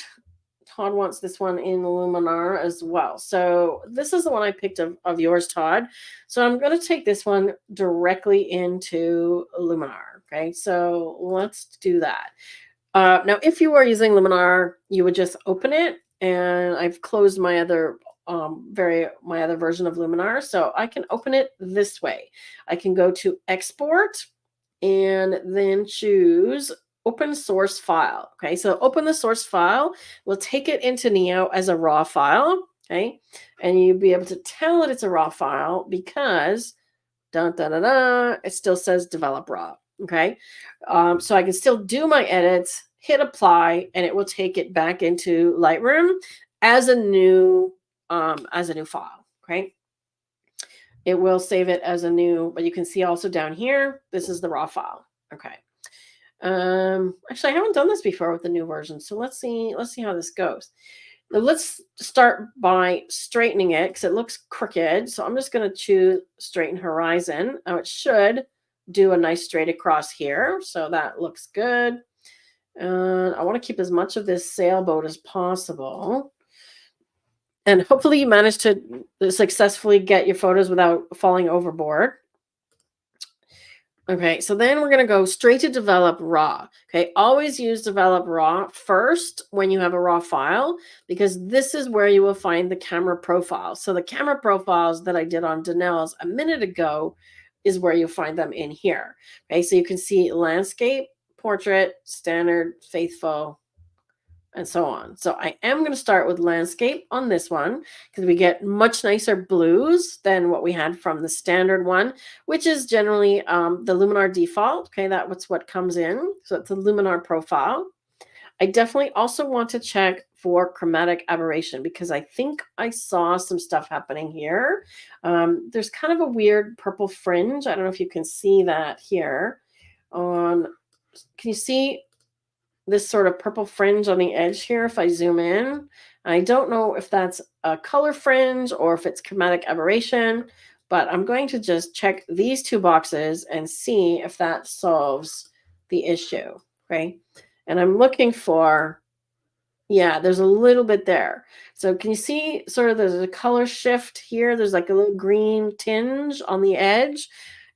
Todd wants this one in Luminar as well. So this is the one I picked of yours, Todd. So I'm going to take this one directly into Luminar. Okay, so let's do that. Now, if you are using Luminar, you would just open it, and I've closed my other version of Luminar, so I can open it this way. I can go to Export, and then choose Open Source File. Okay, so open the source file. We'll take it into Neo as a raw file. Okay, and you'll be able to tell that it's a raw file because it still says develop raw. Okay, so I can still do my edits, hit apply, and it will take it back into Lightroom as a new file. Okay, it will save it as a new, but you can see also down here, this is the raw file. Okay. Actually, I haven't done this before with the new version, so let's see how this goes. Now let's start by straightening it because it looks crooked. So I'm just going to choose straighten horizon. Now it should do a nice straight across here. So that looks good. I want to keep as much of this sailboat as possible. And hopefully you managed to successfully get your photos without falling overboard. Okay, so then we're going to go straight to develop raw. Okay, always use develop raw first when you have a raw file, because this is where you will find the camera profiles. So the camera profiles that I did on Danelle's a minute ago is where you'll find them in here. Okay, so you can see landscape, portrait, standard, faithful, and so on. So I am going to start with landscape on this one because we get much nicer blues than what we had from the standard one, which is generally the Luminar default. Okay, that's what comes in. So it's a Luminar profile. I definitely also want to check for chromatic aberration because I think I saw some stuff happening here. There's kind of a weird purple fringe. I don't know if you can see that here. Can you see this sort of purple fringe on the edge here if I zoom in? I don't know if that's a color fringe or if it's chromatic aberration, but I'm going to just check these two boxes and see if that solves the issue, okay? And I'm looking for, yeah, there's a little bit there. So can you see sort of there's a color shift here? There's like a little green tinge on the edge.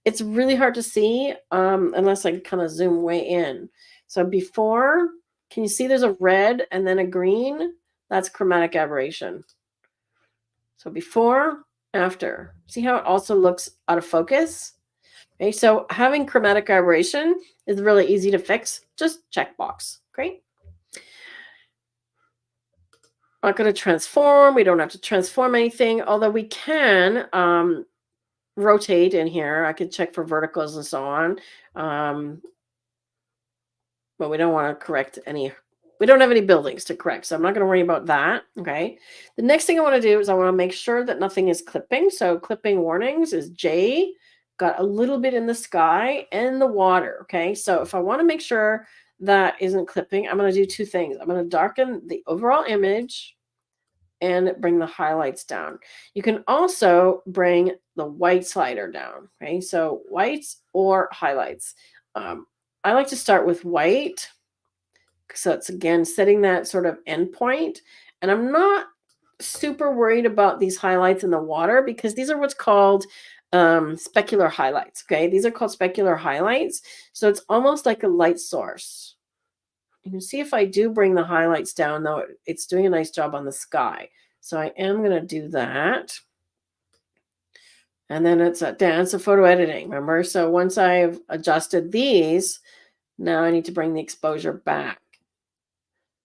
It's really hard to see unless I kind of zoom way in. So before, can you see there's a red and then a green? That's chromatic aberration. So before after. See how it also looks out of focus? Okay, so having chromatic aberration is really easy to fix. Just checkbox. Great. Not going to transform. We don't have to transform anything, although we can rotate in here. I could check for verticals and so on. But we don't want to correct any. We don't have any buildings to correct, so I'm not going to worry about that. Okay. The next thing I want to do is I want to make sure that nothing is clipping. So clipping warnings is J. Got a little bit in the sky and the water. Okay. So if I want to make sure that isn't clipping, I'm going to do two things. I'm going to darken the overall image and bring the highlights down. You can also bring the white slider down. Okay. So whites or highlights. I like to start with white. So it's again setting that sort of endpoint. And I'm not super worried about these highlights in the water because these are what's called specular highlights. Okay, these are called specular highlights. So it's almost like a light source. You can see if I do bring the highlights down, though, it's doing a nice job on the sky. So I am going to do that. And then it's a dance of photo editing, remember? So once I've adjusted these, now I need to bring the exposure back.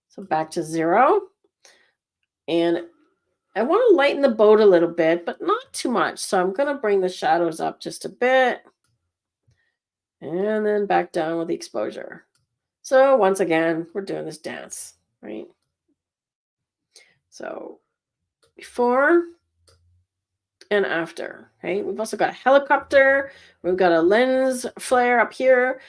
So back to 0. And I want to lighten the boat a little bit, but not too much. So I'm going to bring the shadows up just a bit. And then back down with the exposure. So once again, we're doing this dance, right? So before and after, okay? We've also got a helicopter. We've got a lens flare up here,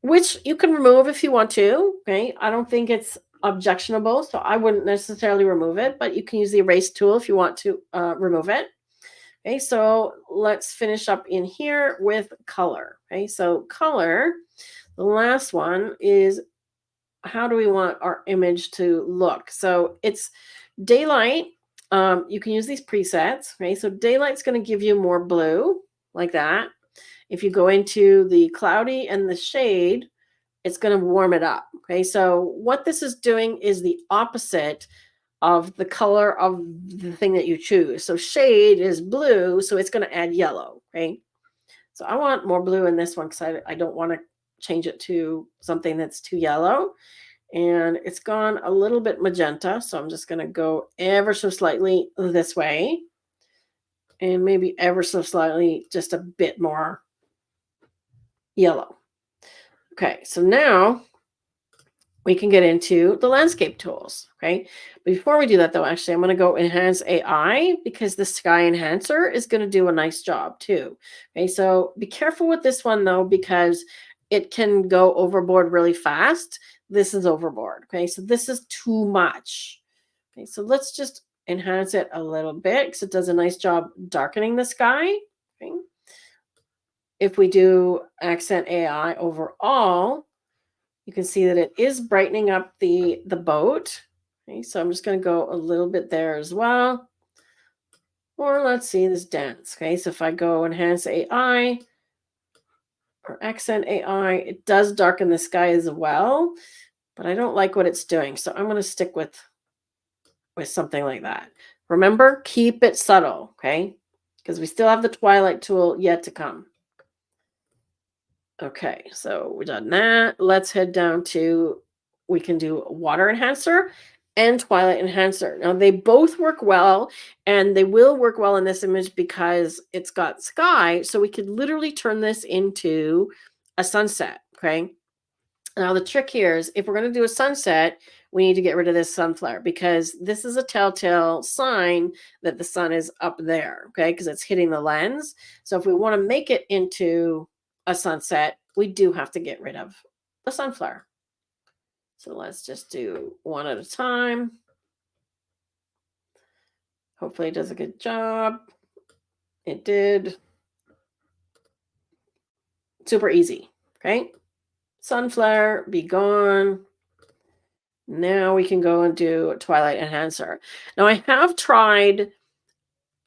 which you can remove if you want to, okay? I don't think it's objectionable, so I wouldn't necessarily remove it, but you can use the erase tool if you want to remove it. Okay, so let's finish up in here with color. Okay, so color, the last one is how do we want our image to look? So it's daylight. You can use these presets. Okay, so daylight's going to give you more blue like that. If you go into the cloudy and the shade, it's going to warm it up. Okay, so what this is doing is the opposite of the color of the thing that you choose. So shade is blue, so it's going to add yellow. Okay, so I want more blue in this one because I don't want to change it to something that's too yellow. And it's gone a little bit magenta, so I'm just going to go ever so slightly this way. And maybe ever so slightly just a bit more yellow. Okay, so now we can get into the landscape tools. Okay, before we do that though, actually I'm going to go enhance AI because the sky enhancer is going to do a nice job too. Okay, so be careful with this one though because it can go overboard really fast. This is overboard. Okay, so this is too much. Okay, so let's just enhance it a little bit because it does a nice job darkening the sky. Okay, if we do accent AI overall, you can see that it is brightening up the boat. Okay, so I'm just going to go a little bit there as well. Or let's see this dance. Okay, so if I go enhance AI or accent AI, it does darken the sky as well, but I don't like what it's doing. So I'm going to stick with something like that. Remember, keep it subtle, okay? Because we still have the twilight tool yet to come. Okay, so we're done that. Let's head down to, we can do water enhancer and twilight enhancer. Now they both work well and they will work well in this image because it's got sky. So we could literally turn this into a sunset, okay? Now the trick here is if we're going to do a sunset, we need to get rid of this sun flare because this is a telltale sign that the sun is up there, okay? Because it's hitting the lens. So if we want to make it into a sunset, we do have to get rid of the sun flare. So let's just do one at a time. Hopefully it does a good job. It did. Super easy, okay? Sun flare, be gone. Now we can go and do twilight enhancer. Now I have tried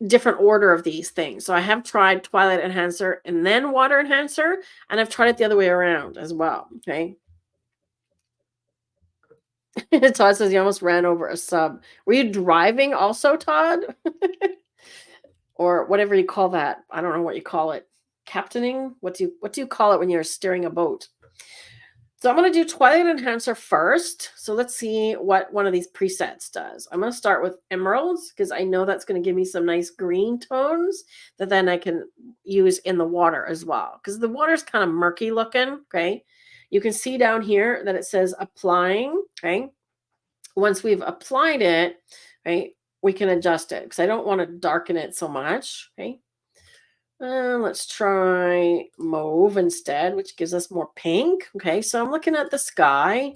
different order of these things. So I have tried twilight enhancer and then water enhancer, and I've tried it the other way around as well. Okay. Todd says you almost ran over a sub. Were you driving also, Todd? or whatever you call that. I don't know what you call it. Captaining? What do you call it when you're steering a boat? So I'm going to do Twilight Enhancer first. So let's see what one of these presets does. I'm going to start with emeralds because I know that's going to give me some nice green tones that then I can use in the water as well. Because the water is kind of murky looking, okay? You can see down here that it says applying, okay? Once we've applied it, right, we can adjust it because I don't want to darken it so much, okay? Let's try mauve instead, which gives us more pink. Okay, so I'm looking at the sky.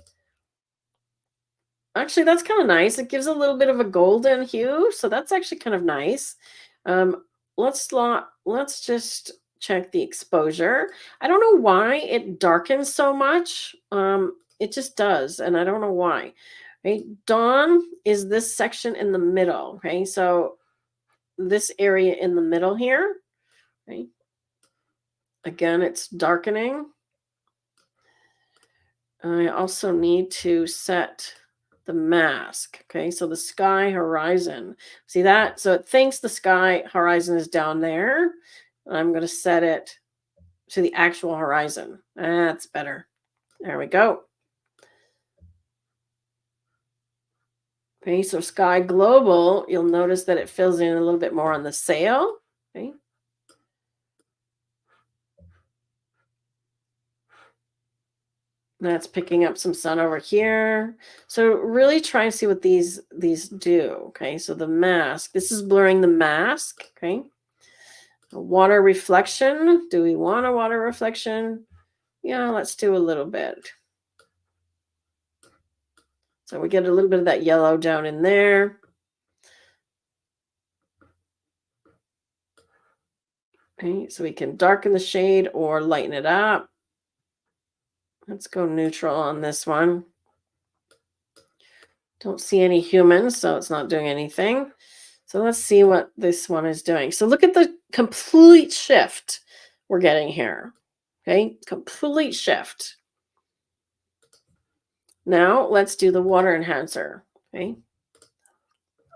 Actually, that's kind of nice. It gives a little bit of a golden hue, so that's actually kind of nice. Um, let's just check the exposure. I don't know why it darkens so much. It just does, and I don't know why. Right, dawn is this section in the middle. Okay, so this area in the middle here. Right. Again, it's darkening. I also need to set the mask. Okay, so the sky horizon. See that? So it thinks the sky horizon is down there. I'm going to set it to the actual horizon. That's better. There we go. Okay, so sky global, you'll notice that it fills in a little bit more on the sail. Okay. That's picking up some sun over here. So really try and see what these do. Okay, so the mask. This is blurring the mask. Okay. A water reflection. Do we want a water reflection? Yeah, let's do a little bit. So we get a little bit of that yellow down in there. Okay, so we can darken the shade or lighten it up. Let's go neutral on this one. Don't see any humans, so it's not doing anything. So let's see what this one is doing. So look at the complete shift we're getting here. Okay, complete shift. Now let's do the water enhancer. Okay,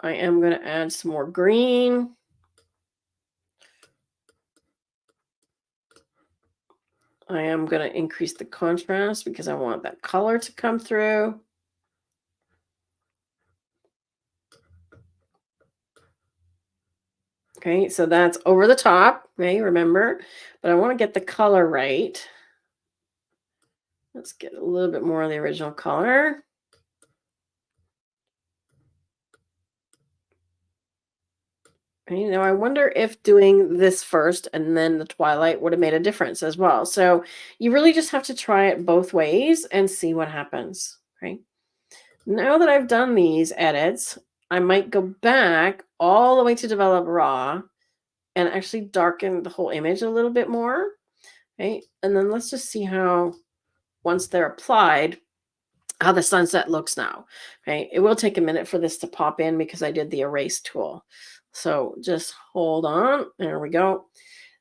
I am going to add some more green. I am going to increase the contrast because I want that color to come through. Okay, so that's over the top, okay, remember, but I want to get the color right. Let's get a little bit more of the original color. You know, I wonder if doing this first and then the twilight would have made a difference as well. So you really just have to try it both ways and see what happens. Okay. Now that I've done these edits, I might go back all the way to develop raw and actually darken the whole image a little bit more. Okay. And then let's just see how, once they're applied, how the sunset looks now. Okay. It will take a minute for this to pop in because I did the erase tool. So just hold on. There we go.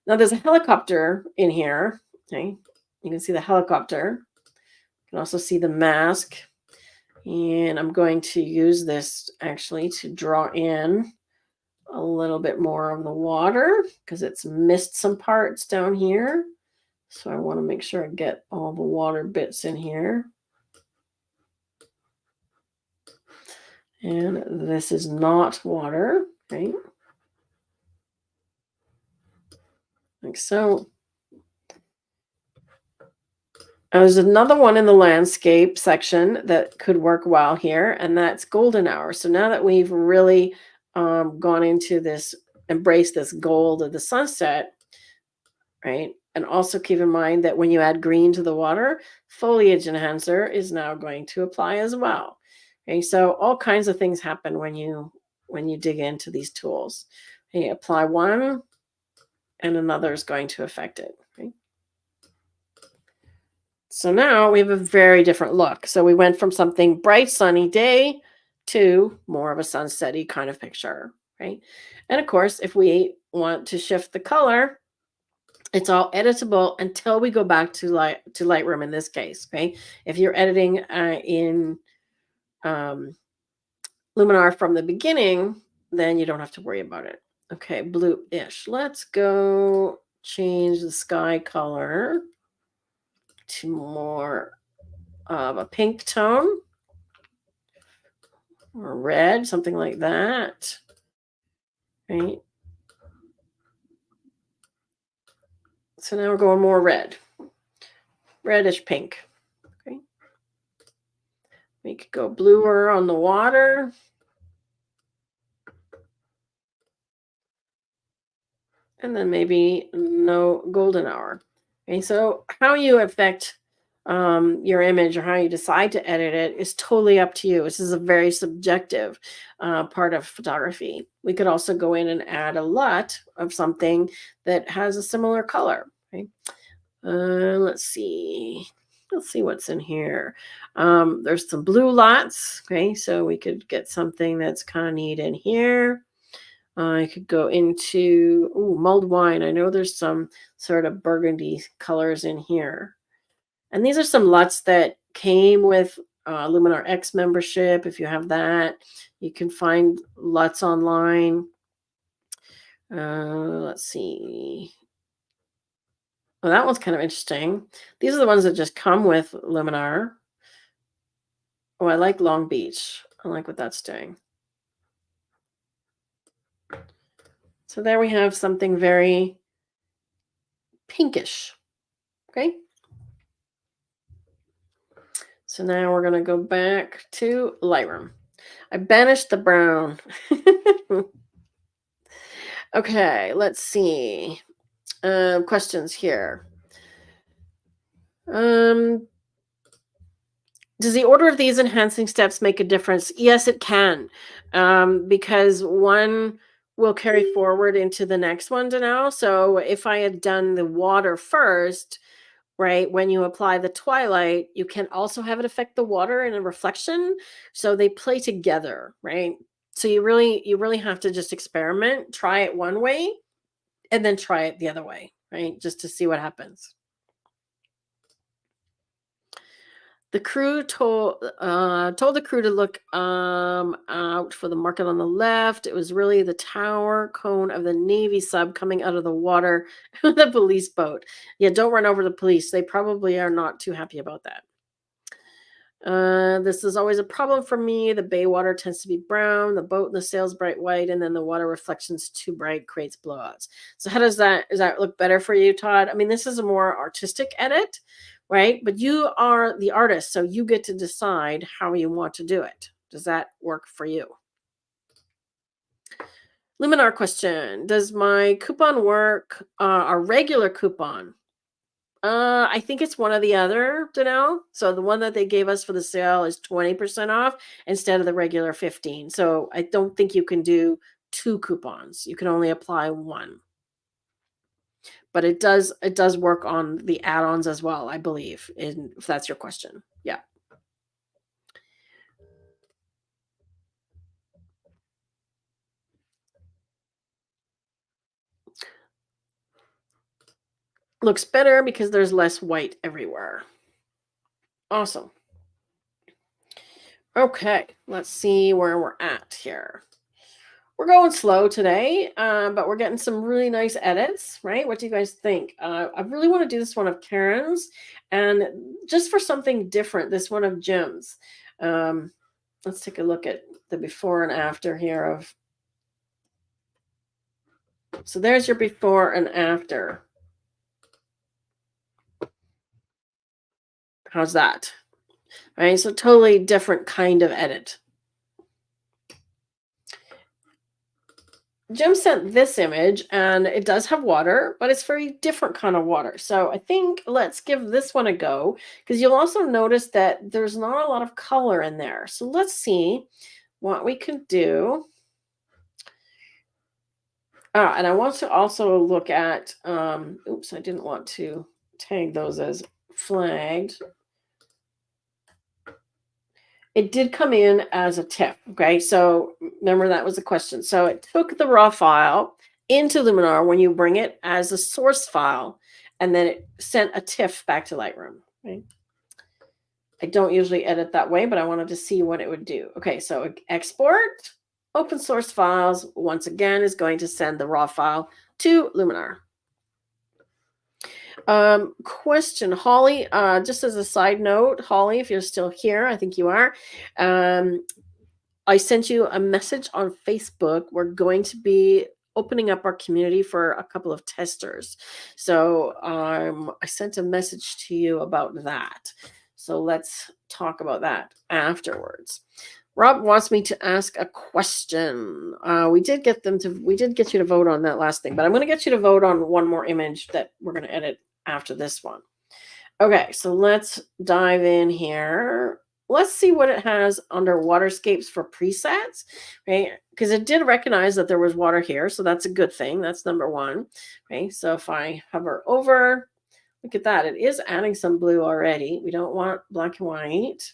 Now there's a helicopter in here. Okay. You can see the helicopter. You can also see the mask. And I'm going to use this actually to draw in a little bit more of the water because it's missed some parts down here. So I want to make sure I get all the water bits in here. And this is not water. Okay. Like so. There's another one in the landscape section that could work well here, and that's golden hour. So now that we've really gone into this, embrace this gold of the sunset, right? And also keep in mind that when you add green to the water, foliage enhancer is now going to apply as well. Okay, so all kinds of things happen when you dig into these tools. Okay, apply one, and another is going to affect it. Okay? So now we have a very different look. So we went from something bright, sunny day to more of a sunsetty kind of picture, right? And of course, if we want to shift the color, it's all editable until we go back to Lightroom in this case, okay? If you're editing in Luminar from the beginning, then you don't have to worry about it. Okay, blue-ish. Let's go change the sky color to more of a pink tone or red, something like that. Right. So now we're going more red, reddish pink. Okay. We could go bluer on the water. And then maybe no golden hour. Okay, so how you affect your image or how you decide to edit it is totally up to you. This is a very subjective part of photography. We could also go in and add a LUT of something that has a similar color. Okay, let's see. Let's see what's in here. There's some blue LUTs. Okay, so we could get something that's kind of neat in here. I could go into mulled wine. I know there's some sort of burgundy colors in here. And these are some LUTs that came with Luminar X membership. If you have that, you can find LUTs online. Let's see. Oh, that one's kind of interesting. These are the ones that just come with Luminar. Oh, I like Long Beach. I like what that's doing. So there we have something very pinkish. Okay. So now we're going to go back to Lightroom. I banished the brown. Okay, let's see. Questions here. Does the order of these enhancing steps make a difference? Yes, it can, because one will carry forward into the next one to now. So if I had done the water first, right, when you apply the twilight, you can also have it affect the water in a reflection. So they play together, right? So you really have to just experiment, try it one way, and then try it the other way, right? Just to see what happens. The crew told the crew to look out for the market on the left. It was really the tower cone of the Navy sub coming out of the water with the police boat. Yeah, don't run over the police. They probably are not too happy about that. This is always a problem for me. The bay water tends to be brown, the boat and the sails bright white, and then the water reflections too bright creates blowouts. So how does that look better for you, Todd? I mean, this is a more artistic edit, right? But you are the artist, so you get to decide how you want to do it. Does that work for you? Luminar question. Does my coupon work, a regular coupon? I think it's one or the other, Danelle. So the one that they gave us for the sale is 20% off instead of the regular 15. So I don't think you can do 2 coupons. You can only apply one. But it does work on the add-ons as well, I believe, if that's your question. Yeah. Looks better because there's less white everywhere. Awesome. Okay, let's see where we're at here. We're going slow today, but we're getting some really nice edits, right? What do you guys think? I really want to do this one of Karen's, and just for something different, this one of Jim's. Let's take a look at the before and after here of. So there's your before and after. How's that? Right, so totally different kind of edit. Jim sent this image and it does have water, but it's very different kind of water. So I think let's give this one a go because you'll also notice that there's not a lot of color in there. So let's see what we can do. And I want to also look at, oops, I didn't want to tag those as flagged. It did come in as a TIFF, okay? So remember that was the question. So it took the raw file into Luminar when you bring it as a source file, and then it sent a TIFF back to Lightroom, right? I don't usually edit that way, but I wanted to see what it would do. Okay, so export. open source files, once again, is going to send the raw file to Luminar. Question, Holly, just as a side note, Holly, if you're still here, I think you are. I sent you a message on Facebook. We're going to be opening up our community for a couple of testers. So I sent a message to you about that. So let's talk about that afterwards. Rob wants me to ask a question. We did get you to vote on that last thing, but I'm going to get you to vote on one more image that we're going to edit after this one. Okay, so let's dive in here. Let's see what it has under waterscapes for presets, right? Because it did recognize that there was water here, so that's a good thing. That's number one. Okay, so if I hover over, look at that. It is adding some blue already. We don't want black and white.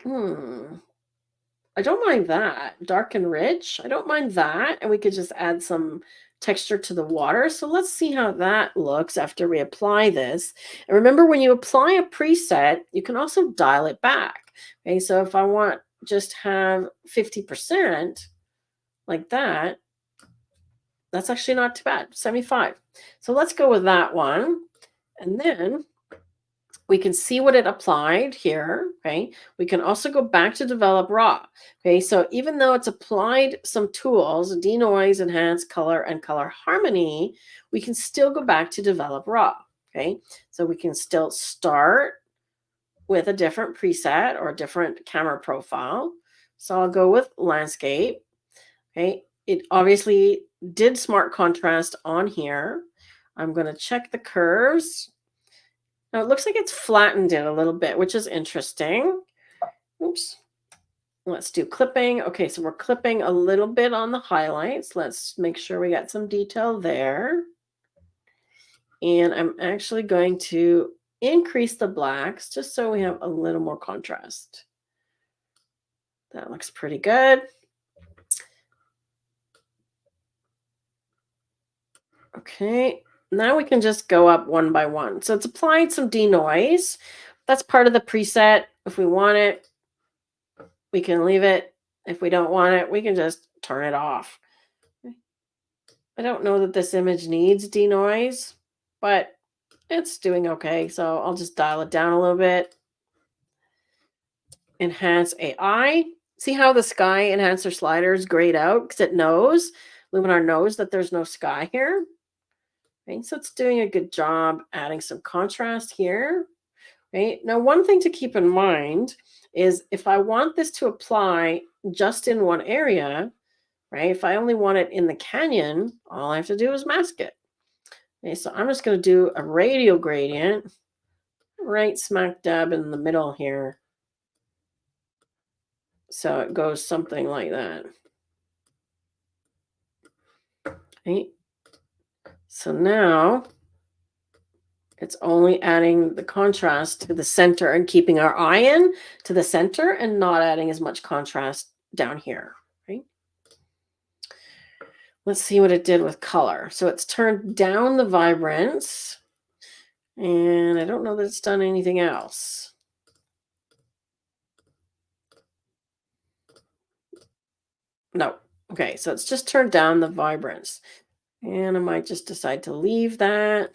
I don't mind that. Dark and rich. I don't mind that. And we could just add some texture to the water. So let's see how that looks after we apply this. And remember, when you apply a preset, you can also dial it back. Okay, so if I want just have 50% like that, that's actually not too bad, 75. So let's go with that one. And then we can see what it applied here. Okay. We can also go back to develop raw. Okay. So even though it's applied some tools, denoise, enhance, color, and color harmony, we can still go back to develop raw. Okay. So we can still start with a different preset or a different camera profile. So I'll go with landscape. Okay. It obviously did smart contrast on here. I'm going to check the curves. Now it looks like it's flattened it a little bit, which is interesting. Oops. Let's do clipping. Okay, so we're clipping a little bit on the highlights. Let's make sure we got some detail there. And I'm actually going to increase the blacks just so we have a little more contrast. That looks pretty good. Okay, now we can just go up one by one. So it's applied some denoise. That's part of the preset. If we want it, we can leave it. If we don't want it, we can just turn it off. I don't know that this image needs denoise, but it's doing okay. So I'll just dial it down a little bit. Enhance AI. See how the sky enhancer slider is grayed out because it knows, Luminar knows that there's no sky here. Okay, so it's doing a good job adding some contrast here. Right? Now, one thing to keep in mind is if I want this to apply just in one area, right? If I only want it in the canyon, all I have to do is mask it. Okay, so I'm just going to do a radial gradient right smack dab in the middle here. So it goes something like that. Okay. So now it's only adding the contrast to the center and keeping our eye in to the center and not adding as much contrast down here. Right? Let's see what it did with color. So it's turned down the vibrance, and I don't know that it's done anything else. No. Okay, so it's just turned down the vibrance. And I might just decide to leave that.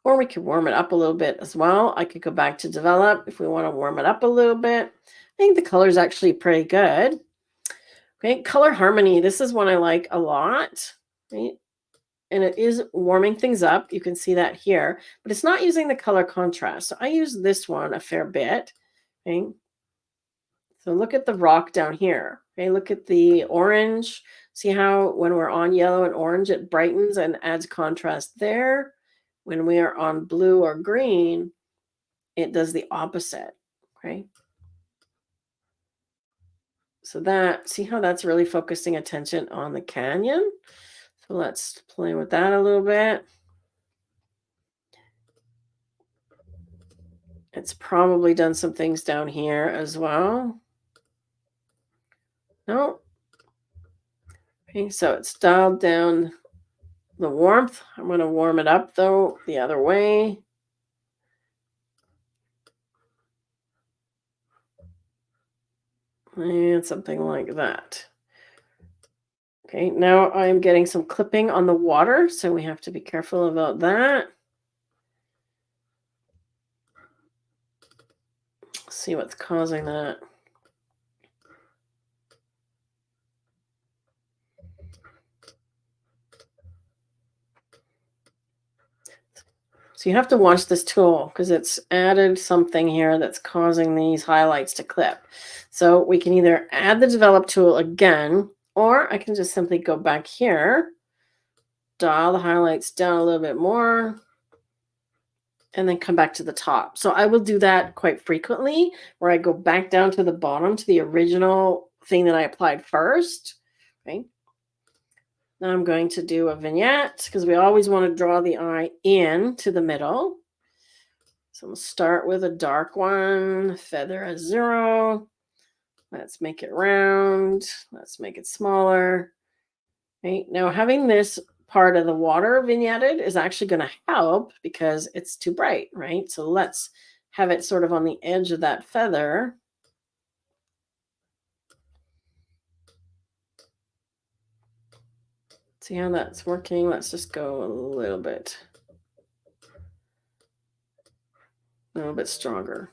Or we could warm it up a little bit as well. I could go back to develop if we want to warm it up a little bit. I think the color is actually pretty good. Okay, color harmony. This is one I like a lot. Right? And it is warming things up. You can see that here, but it's not using the color contrast. So I use this one a fair bit. Okay. So look at the rock down here. Okay, look at the orange. See how when we're on yellow and orange, it brightens and adds contrast there. When we are on blue or green, it does the opposite. Okay. So see how that's really focusing attention on the canyon. So let's play with that a little bit. It's probably done some things down here as well. No. Okay, so it's dialed down the warmth. I'm going to warm it up, though, the other way. And something like that. Okay, now I'm getting some clipping on the water, so we have to be careful about that. See what's causing that. So you have to watch this tool because it's added something here that's causing these highlights to clip. So we can either add the develop tool again, or I can just simply go back here, dial the highlights down a little bit more, and then come back to the top. So I will do that quite frequently, where I go back down to the bottom to the original thing that I applied first. Okay. Now I'm going to do a vignette because we always want to draw the eye in to the middle. So we'll start with a dark one, feather at 0. Let's make it round. Let's make it smaller. Right now, having this part of the water vignetted is actually going to help because it's too bright, right? So let's have it sort of on the edge of that feather. See how that's working? Let's just go a little bit stronger.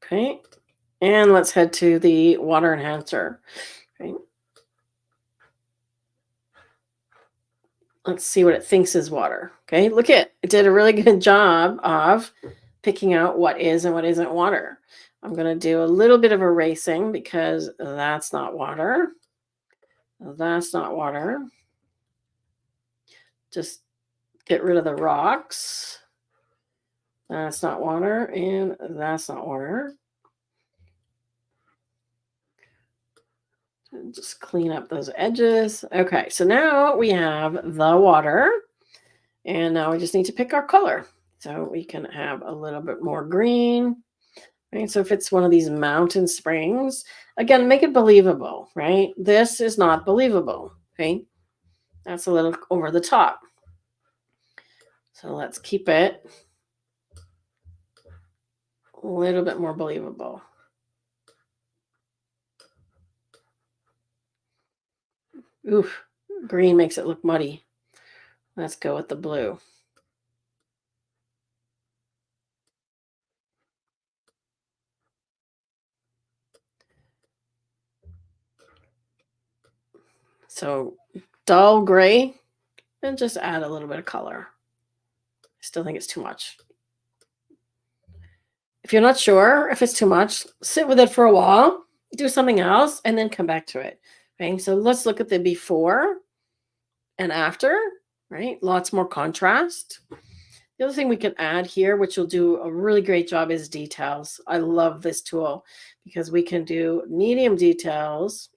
Okay. And let's head to the water enhancer. Okay. Let's see what it thinks is water. Okay. Look it did a really good job of picking out what is and what isn't water. I'm going to do a little bit of erasing because that's not water. That's not water. Just get rid of the rocks. That's not water, and that's not water. And just clean up those edges. Okay, so now we have the water, and now we just need to pick our color. So we can have a little bit more green. Right, so if it's one of these mountain springs, again, make it believable, right? This is not believable, okay? That's a little over the top. So let's keep it a little bit more believable. Oof, green makes it look muddy. Let's go with the blue. So dull gray and just add a little bit of color. I still think it's too much. If you're not sure if it's too much, sit with it for a while, do something else, and then come back to it. Okay, so let's look at the before and after, right? Lots more contrast. The other thing we can add here, which will do a really great job, is details. I love this tool because we can do medium details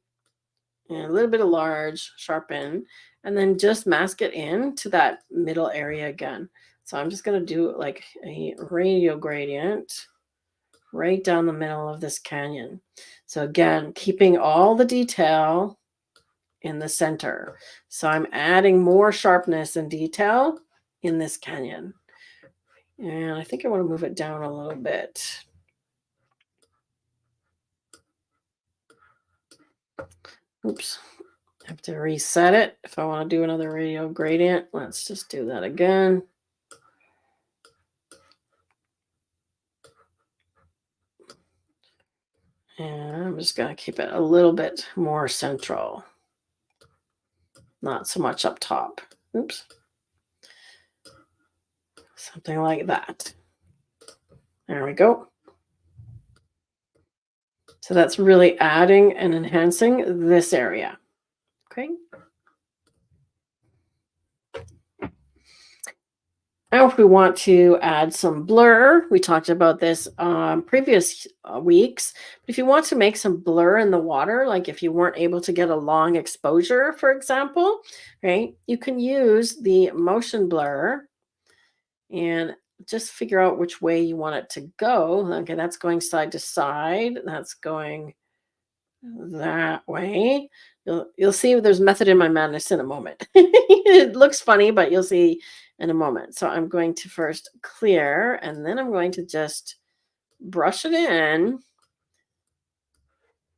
and a little bit of large, sharpen, and then just mask it in to that middle area again. So I'm just going to do like a radial gradient right down the middle of this canyon. So again, keeping all the detail in the center. So I'm adding more sharpness and detail in this canyon. And I think I want to move it down a little bit. Oops. I have to reset it. If I want to do another radial gradient, let's just do that again. And I'm just going to keep it a little bit more central. Not so much up top. Oops. Something like that. There we go. So that's really adding and enhancing this area. Okay. Now, if we want to add some blur, we talked about this previous weeks. If you want to make some blur in the water, like if you weren't able to get a long exposure, for example, right, you can use the motion blur and just figure out which way you want it to go. Okay, that's going side to side. That's going that way. You'll see there's method in my madness in a moment. It looks funny, but you'll see in a moment. So I'm going to first clear, and then I'm going to just brush it in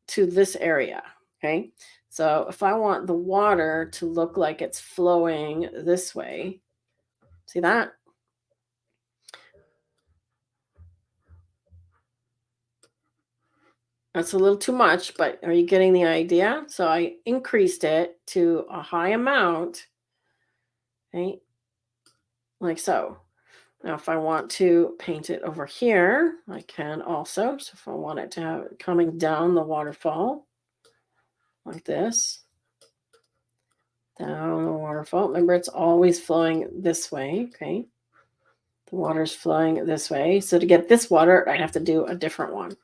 to this area. Okay. So if I want the water to look like it's flowing this way, see that? That's a little too much, but are you getting the idea? So I increased it to a high amount, okay, like so. Now, if I want to paint it over here, I can also. So if I want it to have it coming down the waterfall, like this, down the waterfall. Remember, it's always flowing this way, okay? The water's flowing this way. So to get this water, I have to do a different one,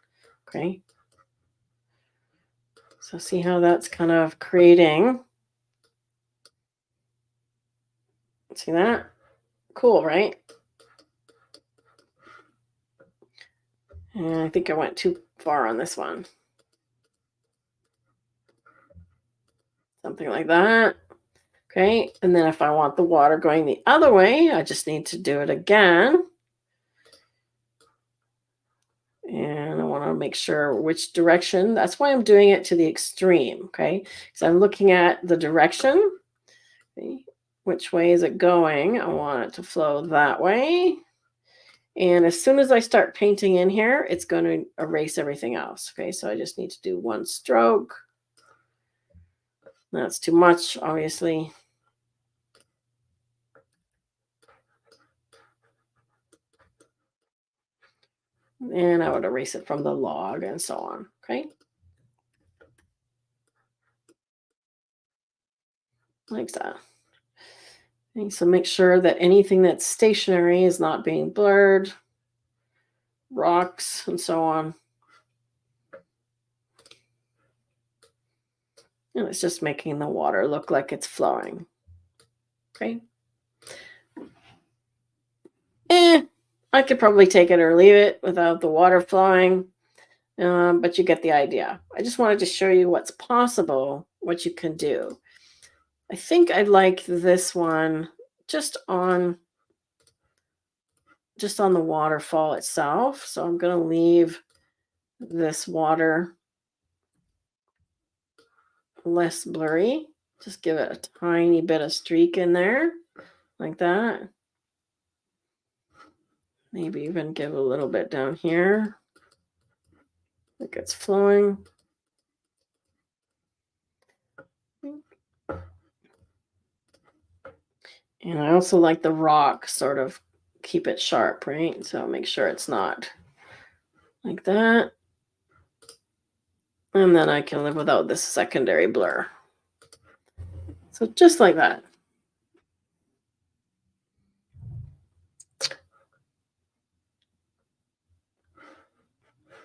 okay? So see how that's kind of creating. See that? Cool, right? And I think I went too far on this one. Something like that. Okay, and then if I want the water going the other way, I just need to do it again. And I want to make sure which direction. That's why I'm doing it to the extreme, okay? So I'm looking at the direction. Okay. Which way is it going? I want it to flow that way. And as soon as I start painting in here, it's going to erase everything else. Okay, so I just need to do one stroke. That's too much, obviously. And I would erase it from the log and so on. Okay. Like that. Okay, so make sure that anything that's stationary is not being blurred. Rocks and so on. And it's just making the water look like it's flowing. Okay. I could probably take it or leave it without the water flowing. But you get the idea. I just wanted to show you what's possible, what you can do. I think I like this one just on the waterfall itself. So I'm going to leave this water less blurry. Just give it a tiny bit of streak in there, like that. Maybe even give a little bit down here, like it's flowing. And I also like the rock sort of keep it sharp, right? So make sure it's not like that. And then I can live without this secondary blur. So just like that.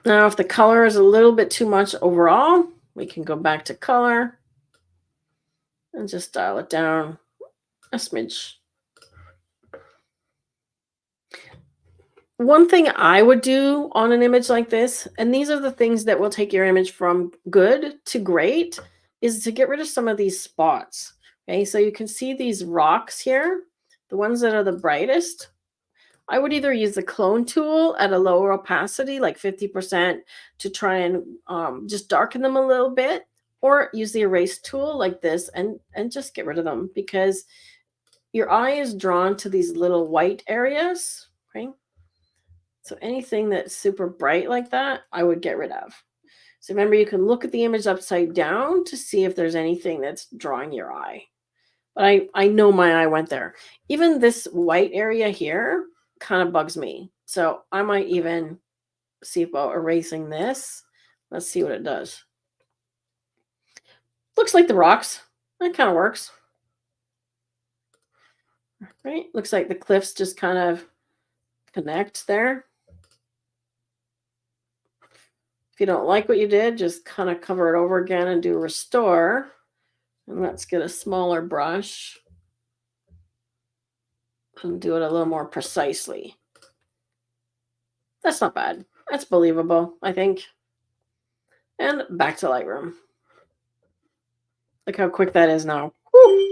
Now, if the color is a little bit too much overall, we can go back to color and just dial it down a smidge. One thing I would do on an image like this, and these are the things that will take your image from good to great, is to get rid of some of these spots. Okay, so you can see these rocks here, the ones that are the brightest. I would either use the clone tool at a lower opacity, like 50%, to try and just darken them a little bit, or use the erase tool like this and just get rid of them, because your eye is drawn to these little white areas, right? So anything that's super bright like that, I would get rid of. So remember, you can look at the image upside down to see if there's anything that's drawing your eye. But I know my eye went there. Even this white area here kind of bugs me. So I might even see about erasing this. Let's see what it does. Looks like the rocks. That kind of works. Right? Looks like the cliffs just kind of connect there. If you don't like what you did, just kind of cover it over again and do restore. And let's get a smaller brush and do it a little more precisely. That's not bad. That's believable, I think. And back to Lightroom. Look how quick that is now. Woo!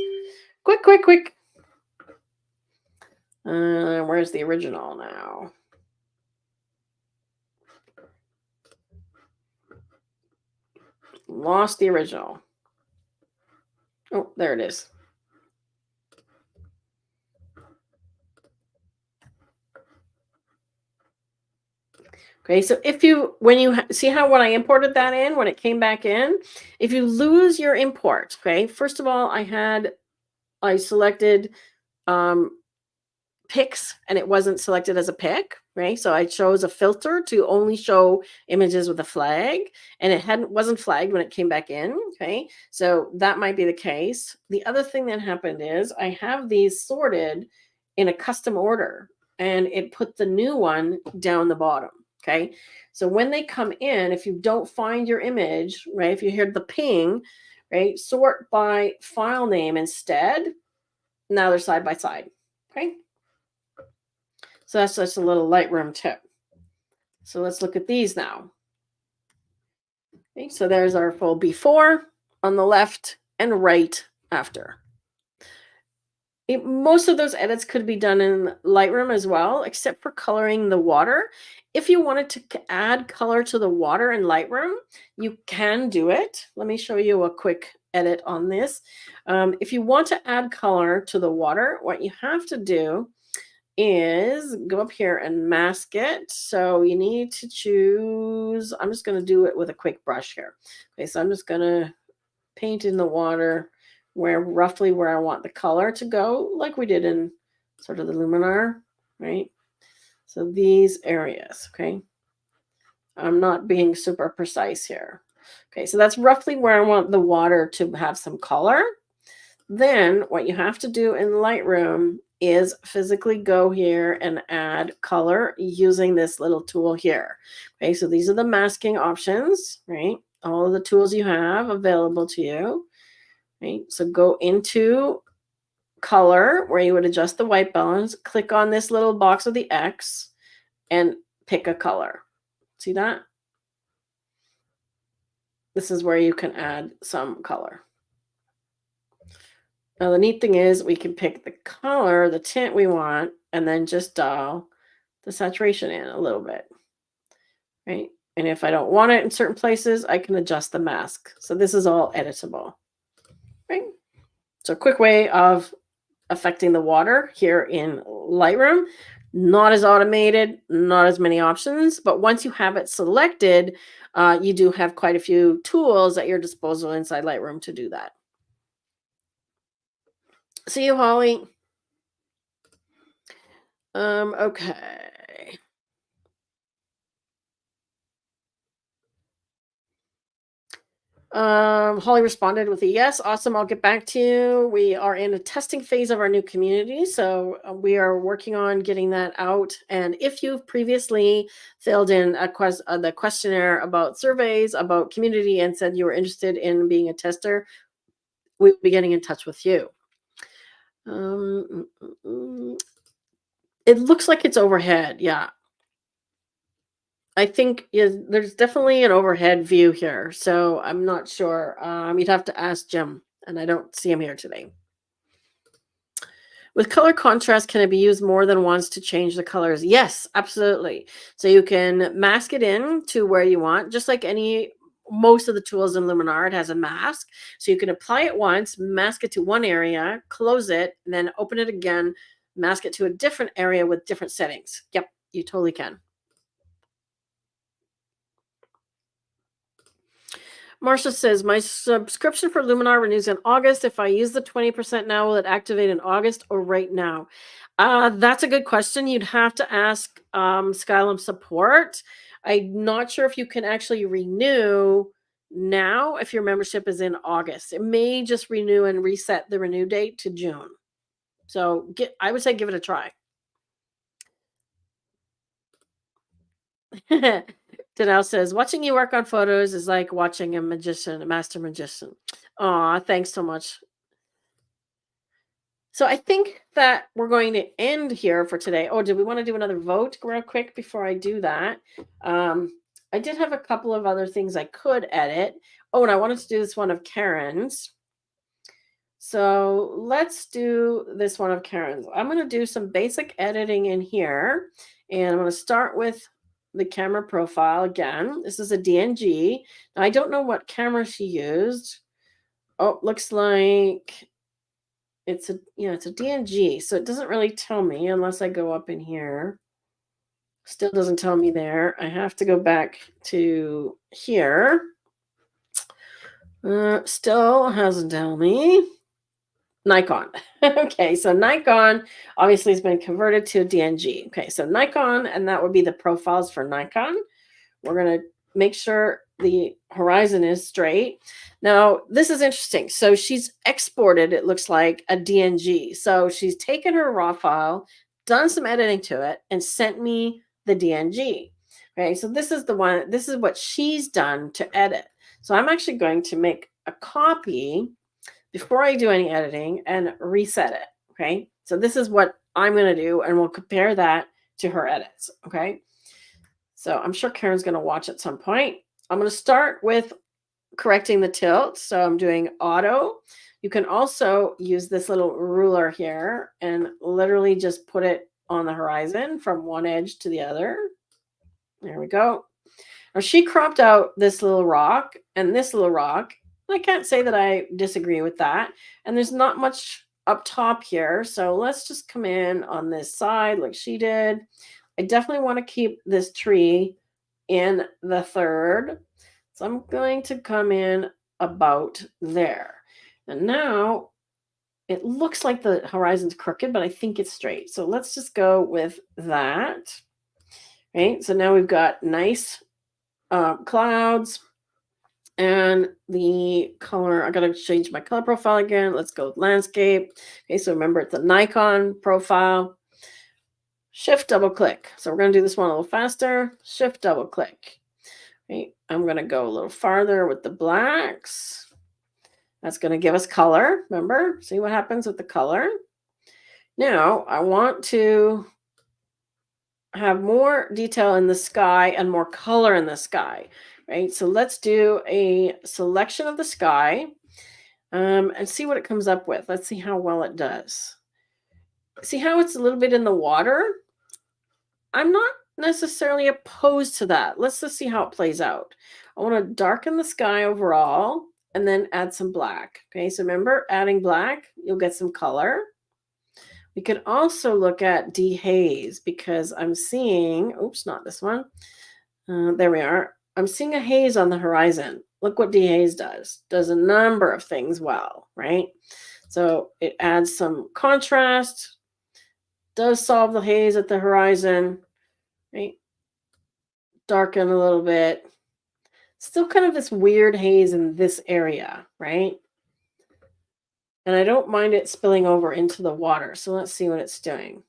Quick, quick, quick. Where's the original now? Lost the original. Oh, there it is. Okay, so if you, when you see how when I imported that in, when it came back in, if you lose your import, okay, first of all, I selected pics and it wasn't selected as a pic, right? So I chose a filter to only show images with a flag, and it wasn't flagged when it came back in. Okay, so that might be the case. The other thing that happened is I have these sorted in a custom order, and it put the new one down the bottom. Okay, so when they come in, if you don't find your image, right, if you hear the ping, right, sort by file name instead. Now they're side by side. Okay. So that's just a little Lightroom tip. So let's look at these now. Okay, so there's our full before on the left and right after. Most of those edits could be done in Lightroom as well, except for coloring the water. If you wanted to add color to the water in Lightroom, you can do it. Let me show you a quick edit on this. If you want to add color to the water, what you have to do is go up here and mask it. So you need to choose, I'm just going to do it with a quick brush here. Okay, so I'm just going to paint in the water roughly where I want the color to go, like we did in sort of the Luminar, right? So these areas, okay? I'm not being super precise here. Okay, so that's roughly where I want the water to have some color. Then what you have to do in Lightroom is physically go here and add color using this little tool here. Okay, so these are the masking options, right? All of the tools you have available to you, right? So go into color where you would adjust the white balance, click on this little box with the X and pick a color. See that? This is where you can add some color. Now, the neat thing is we can pick the color, the tint we want, and then just dial the saturation in a little bit, right? And if I don't want it in certain places, I can adjust the mask. So this is all editable, right? So a quick way of affecting the water here in Lightroom. Not as automated, not as many options, but once you have it selected, you do have quite a few tools at your disposal inside Lightroom to do that. See you, Holly. Okay. Holly responded with a yes. Awesome. I'll get back to you. We are in a testing phase of our new community, so we are working on getting that out. And if you've previously filled in the questionnaire about surveys about community and said you were interested in being a tester, we'll be getting in touch with you. It looks like it's overhead. Yeah. I think there's definitely an overhead view here, so I'm not sure. You'd have to ask Jim, and I don't see him here today. With color contrast, can it be used more than once to change the colors? Yes, absolutely. So you can mask it in to where you want, just like most of the tools in Luminar, it has a mask. So you can apply it once, mask it to one area, close it, and then open it again, mask it to a different area with different settings. Yep, you totally can. Marcia says, my subscription for Luminar renews in August. If I use the 20% now, will it activate in August or right now? That's a good question. You'd have to ask Skylum support. I'm not sure if you can actually renew now if your membership is in August. It may just renew and reset the renew date to June. So I would say give it a try. Danelle says, watching you work on photos is like watching a master magician. Aw, thanks so much. So I think that we're going to end here for today. Oh, did we want to do another vote real quick before I do that? I did have a couple of other things I could edit. Oh, and I wanted to do this one of Karen's. So let's do this one of Karen's. I'm going to do some basic editing in here. And I'm going to start with the camera profile again. This is a DNG. Now, I don't know what camera she used. Oh, looks like it's a, yeah, it's a DNG. So it doesn't really tell me unless I go up in here. Still doesn't tell me there. I have to go back to here. Still hasn't told me. Nikon. Okay, so Nikon obviously has been converted to a DNG. Okay, so Nikon, and that would be the profiles for Nikon. We're going to make sure the horizon is straight. Now, this is interesting. So she's exported, it looks like, a DNG. So she's taken her raw file, done some editing to it, and sent me the DNG. Okay, so this is the one, this is what she's done to edit. So I'm actually going to make a copy before I do any editing and reset it. Okay, so this is what I'm going to do, and we'll compare that to her edits. Okay, so I'm sure Karen's going to watch at some point. I'm going to start with correcting the tilt. So I'm doing auto. You can also use this little ruler here and literally just put it on the horizon from one edge to the other. There we go. Now she cropped out this little rock and this little rock. I can't say that I disagree with that. And there's not much up top here. So let's just come in on this side like she did. I definitely want to keep this tree in the third. So I'm going to come in about there. And now it looks like the horizon's crooked, but I think it's straight. So let's just go with that. Right. So now we've got nice clouds. And the color, I gotta change my color profile again. Let's go with landscape. Okay, so remember it's a Nikon profile. Shift double click. So we're gonna do this one a little faster. Shift double click. Okay, I'm gonna go a little farther with the blacks. That's gonna give us color. Remember, see what happens with the color. Now I want to have more detail in the sky and more color in the sky. Right, so let's do a selection of the sky and see what it comes up with. Let's see how well it does. See how it's a little bit in the water? I'm not necessarily opposed to that. Let's just see how it plays out. I want to darken the sky overall and then add some black. Okay, so remember, adding black, you'll get some color. We could also look at dehaze because I'm seeing, oops, not this one. There we are. I'm seeing a haze on the horizon. Look what dehaze does. Does a number of things well, right? So it adds some contrast, does solve the haze at the horizon, right? Darken a little bit. Still kind of this weird haze in this area, right? And I don't mind it spilling over into the water. So let's see what it's doing.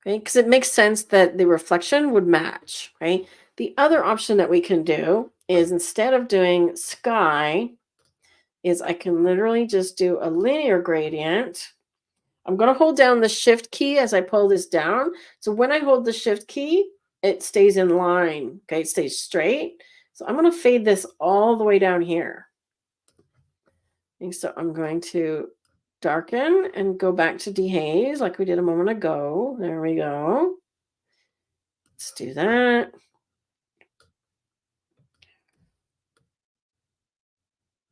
Okay, because it makes sense that the reflection would match, right? The other option that we can do is instead of doing sky, is I can literally just do a linear gradient. I'm going to hold down the shift key as I pull this down. So when I hold the shift key, it stays in line. Okay, it stays straight. So I'm going to fade this all the way down here. And so I'm going to darken and go back to dehaze like we did a moment ago. There we go. Let's do that.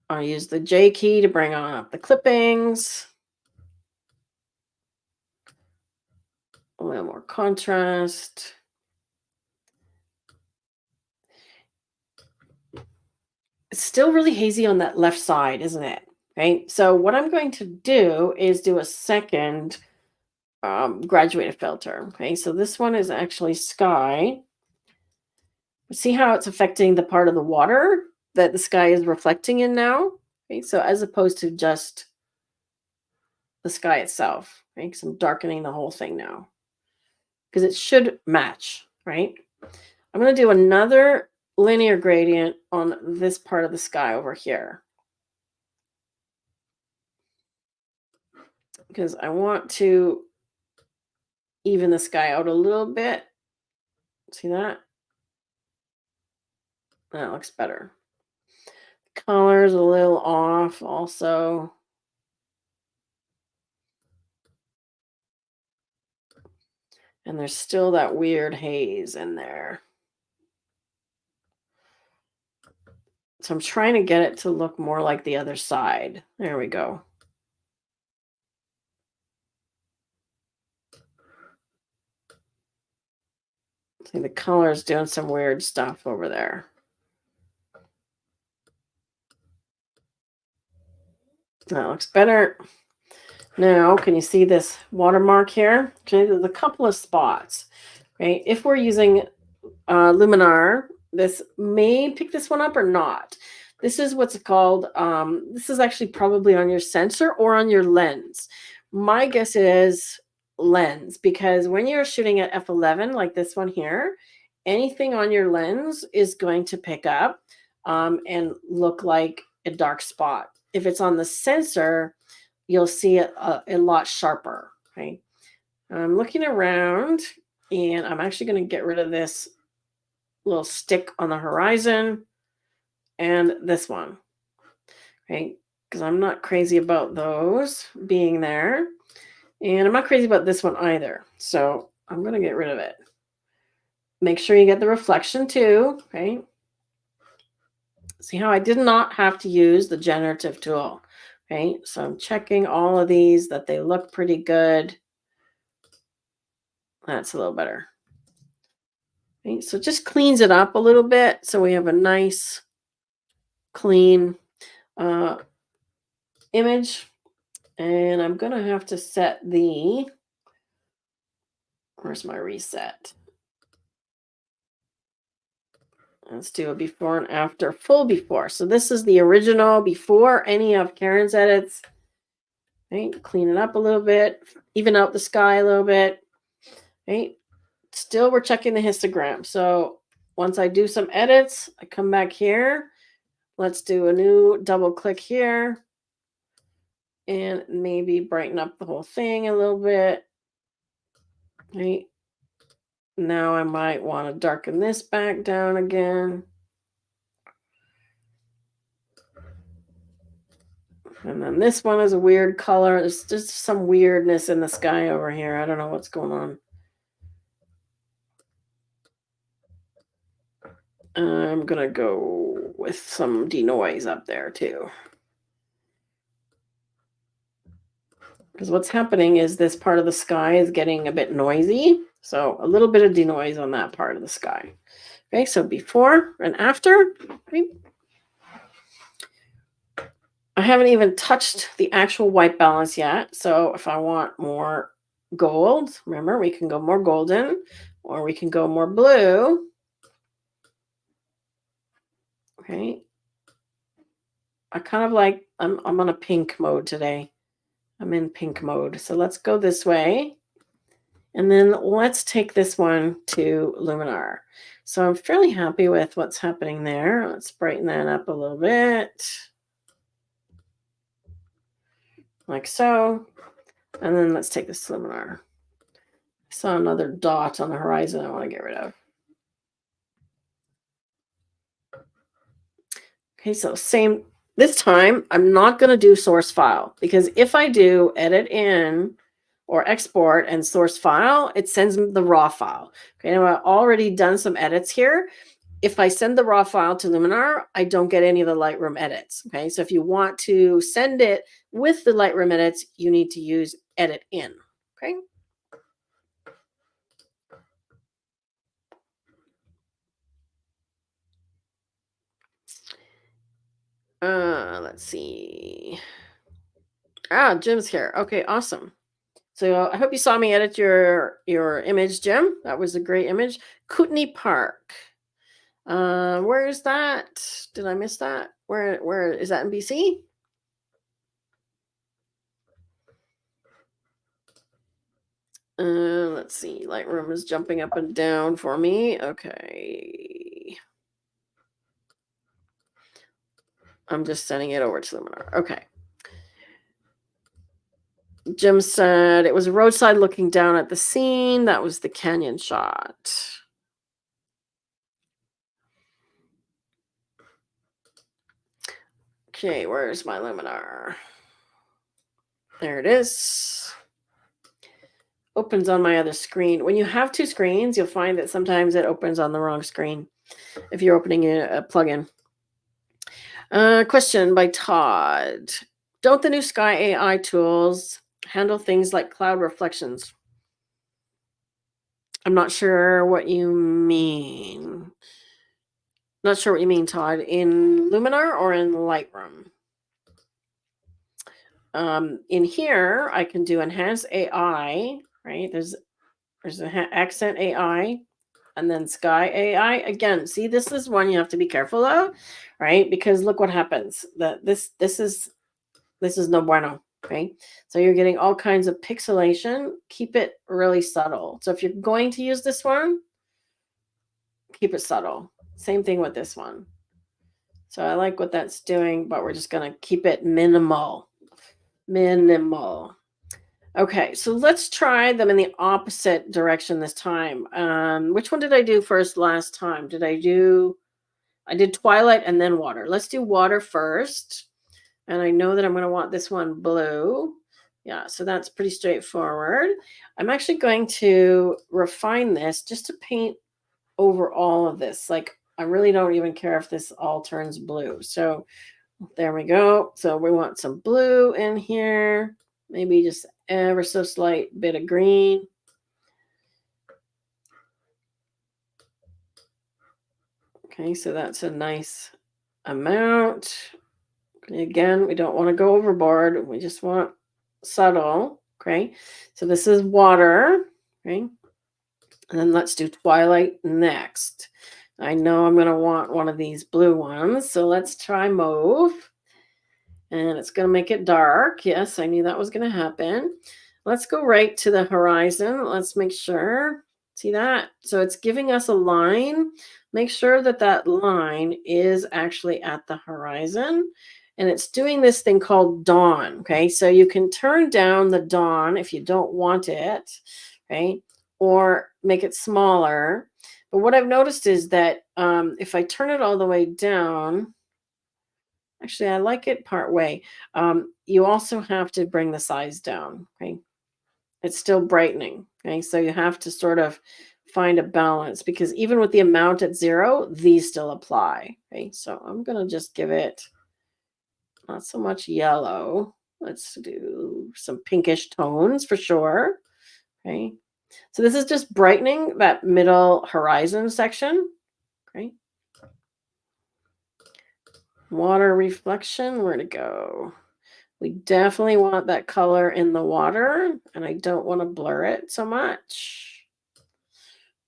I'll use the J key to bring on up the clippings. A little more contrast. It's still really hazy on that left side, isn't it? Right. So what I'm going to do is do a second graduated filter. Okay. So this one is actually sky. See how it's affecting the part of the water that the sky is reflecting in now? Okay. So as opposed to just the sky itself, right? Because I'm darkening the whole thing now because it should match, right? I'm going to do another linear gradient on this part of the sky over here because I want to even the sky out a little bit. See that? That looks better. Color's a little off also. And there's still that weird haze in there. So I'm trying to get it to look more like the other side. There we go. See, the color is doing some weird stuff over there. That looks better. Now, can you see this watermark here? Okay, there's a couple of spots, right? If we're using Luminar, this may pick this one up or not. This is what's called, this is actually probably on your sensor or on your lens. My guess is lens, because when you're shooting at f11, like this one here, anything on your lens is going to pick up and look like a dark spot. If it's on the sensor, you'll see it a lot sharper, right? I'm looking around and I'm actually going to get rid of this little stick on the horizon and this one, right? Because I'm not crazy about those being there. And I'm not crazy about this one either. So I'm going to get rid of it. Make sure you get the reflection too, right? See how I did not have to use the generative tool, right? So I'm checking all of these that they look pretty good. That's a little better. Right? So it just cleans it up a little bit so we have a nice, clean image. And I'm going to have to set the, where's my reset? Let's do a before and after, full before. So this is the original before any of Karen's edits. Right? Clean it up a little bit, even out the sky a little bit. Right? Still, we're checking the histogram. So once I do some edits, I come back here. Let's do a new double click here and maybe brighten up the whole thing a little bit. Right? Now I might want to darken this back down again. And then this one is a weird color. There's just some weirdness in the sky over here. I don't know what's going on. I'm going to go with some denoise up there too. Because what's happening is this part of the sky is getting a bit noisy. So a little bit of denoise on that part of the sky. Okay, so before and after. Okay. I haven't even touched the actual white balance yet. So if I want more gold, remember, we can go more golden or we can go more blue. Okay. I kind of like, I'm on a pink mode today. I'm in pink mode. So let's go this way. And then let's take this one to Luminar. So I'm fairly happy with what's happening there. Let's brighten that up a little bit. Like so. And then let's take this to Luminar. I saw another dot on the horizon I want to get rid of. Okay, so same. This time, I'm not going to do source file because if I do edit in or export and source file, it sends me the raw file. Okay, now I've already done some edits here. If I send the raw file to Luminar, I don't get any of the Lightroom edits. Okay, so if you want to send it with the Lightroom edits, you need to use edit in. Okay. Let's see. Jim's here. Okay, awesome. So I hope you saw me edit your image, Jim. That was a great image. Kootney Park. Where is that? Did I miss that? Where is that in BC? Let's see. Lightroom is jumping up and down for me. Okay. I'm just sending it over to Luminar. Okay. Jim said it was a roadside looking down at the scene. That was the canyon shot. Okay, where's my Luminar? There it is. opens on my other screen. When you have two screens, you'll find that sometimes it opens on the wrong screen if you're opening a plugin. Question by Todd. Don't the new Sky AI tools handle things like cloud reflections? I'm not sure what you mean. Not sure what you mean, Todd. In Luminar or in Lightroom? In here, I can do enhance AI, right? There's accent AI and then Sky AI. Again, see, this is one you have to be careful of, right? Because look what happens. This is no bueno, okay? So you're getting all kinds of pixelation. Keep it really subtle. So if you're going to use this one, keep it subtle. Same thing with this one. So I like what that's doing, but we're just going to keep it minimal. Minimal. Okay, so let's try them in the opposite direction this time. Which one did I do first last time? I did Twilight and then water. Let's do water first. And I know that I'm going to want this one blue. Yeah, so that's pretty straightforward. I'm actually going to refine this just to paint over all of this. Like, I really don't even care if this all turns blue. So there we go. So we want some blue in here. Maybe just ever so slight bit of green. Okay, so that's a nice amount. Again, we don't want to go overboard. We just want subtle. Okay, so this is water. Okay, and then let's do Twilight next. I know I'm going to want one of these blue ones. So let's try mauve. And it's going to make it dark. Yes, I knew that was going to happen. Let's go right to the horizon. Let's make sure. See that? So it's giving us a line. Make sure that that line is actually at the horizon. And it's doing this thing called dawn. Okay, so you can turn down the dawn if you don't want it. Okay, or make it smaller. But what I've noticed is that if I turn it all the way down, actually, I like it part way. You also have to bring the size down. Okay, it's still brightening. Okay, so you have to sort of find a balance because even with the amount at 0, these still apply. Okay, so I'm gonna just give it not so much yellow. Let's do some pinkish tones for sure. Okay, so this is just brightening that middle horizon section. Okay. Water reflection, where to go? We definitely want that color in the water, and I don't want to blur it so much.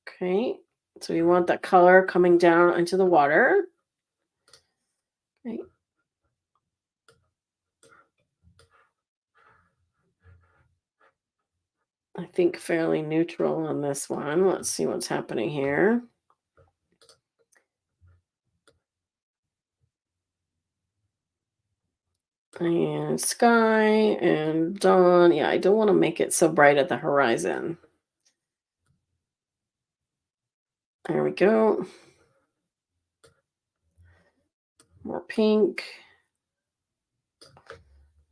Okay, so we want that color coming down into the water. Okay. I think fairly neutral on this one. Let's see what's happening here. And sky and dawn. Yeah, I don't want to make it so bright at the horizon. There we go. More pink.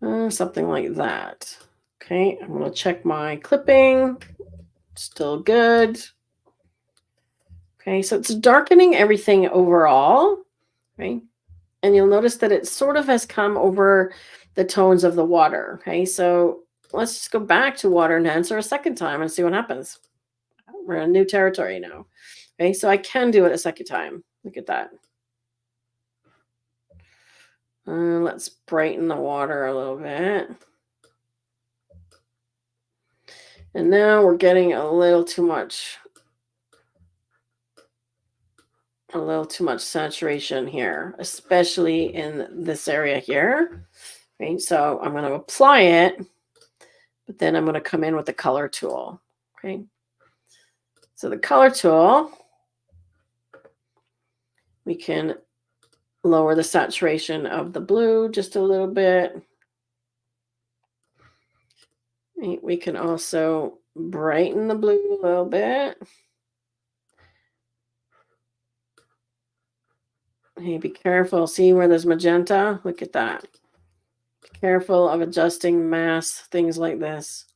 Something like that. Okay, I'm going to check my clipping. Still good. Okay, so it's darkening everything overall, right? And you'll notice that it sort of has come over the tones of the water. Okay, so let's just go back to water enhancer a second time and see what happens. We're in new territory now. Okay, so I can do it a second time. Look at that. Let's brighten the water a little bit. And now we're getting a little too much saturation here, especially in this area here. Okay, so I'm going to apply it, but then I'm going to come in with the color tool. Okay, so the color tool, we can lower the saturation of the blue just a little bit. We can also brighten the blue a little bit. Hey, be careful. See where there's magenta? Look at that. Be careful of adjusting mass, things like this.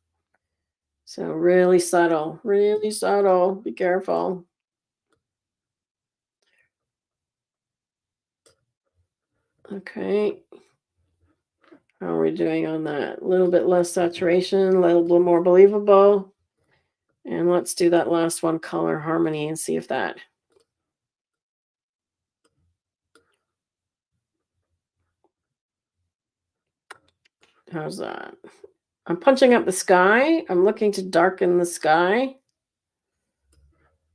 So really subtle, really subtle. Be careful. Okay. How are we doing on that? A little bit less saturation, a little bit more believable. And let's do that last one, color harmony, and see if that. How's that? I'm punching up the sky. I'm looking to darken the sky.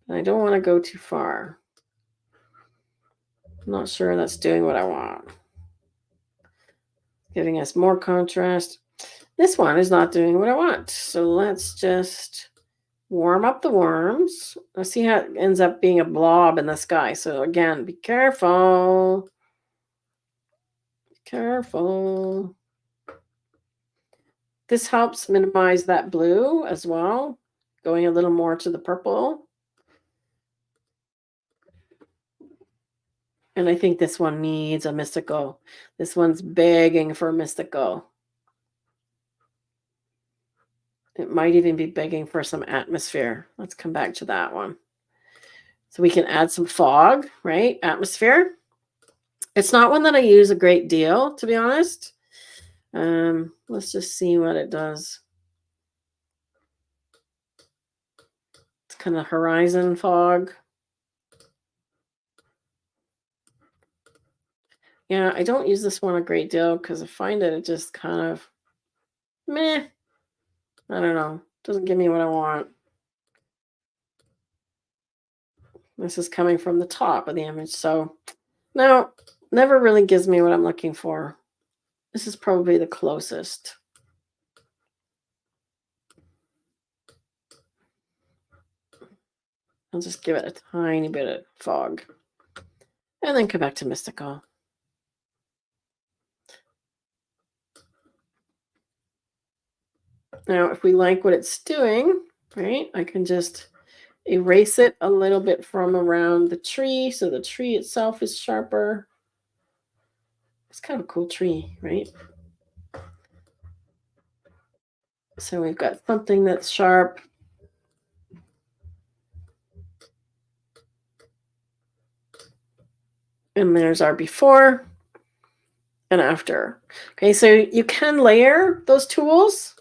I don't want to go too far. I'm not sure that's doing what I want. Giving us more contrast. This one is not doing what I want. So let's just warm up the worms. Let's see how it ends up being a blob in the sky. So again, be careful. Be careful. This helps minimize that blue as well, going a little more to the purple. And I think this one needs a mystical. This one's begging for a mystical. It might even be begging for some atmosphere. Let's come back to that one. So we can add some fog, right? Atmosphere. It's not one that I use a great deal, to be honest. Let's just see what it does. It's kind of horizon fog. Yeah, I don't use this one a great deal because I find it just kind of meh. I don't know. Doesn't give me what I want. This is coming from the top of the image. So no, never really gives me what I'm looking for. This is probably the closest. I'll just give it a tiny bit of fog. And then come back to mystical. Now, if we like what it's doing, right, I can just erase it a little bit from around the tree so the tree itself is sharper. It's kind of a cool tree, right? So we've got something that's sharp. And there's our before and after. Okay, so you can layer those tools.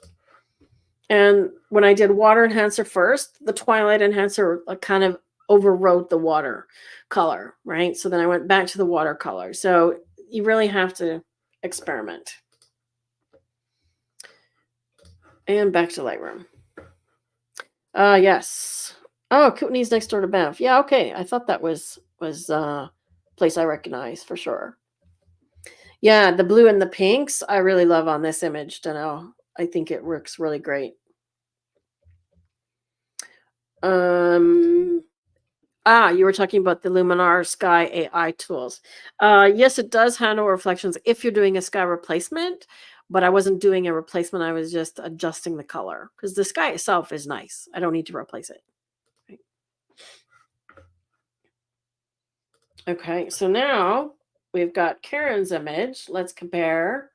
And when I did water enhancer first, the twilight enhancer kind of overwrote the water color, right? So then I went back to the watercolor. So you really have to experiment. And back to Lightroom. Yes. Oh, Kootney's next door to Banff. Yeah, okay. I thought that was a place I recognize for sure. Yeah, the blue and the pinks I really love on this image. Don't know. I think it works really great. You were talking about the Luminar Sky AI tools. Yes, it does handle reflections if you're doing a sky replacement, but I wasn't doing a replacement. I was just adjusting the color because the sky itself is nice. I don't need to replace it. Right. Okay, so now we've got Karen's image. Let's compare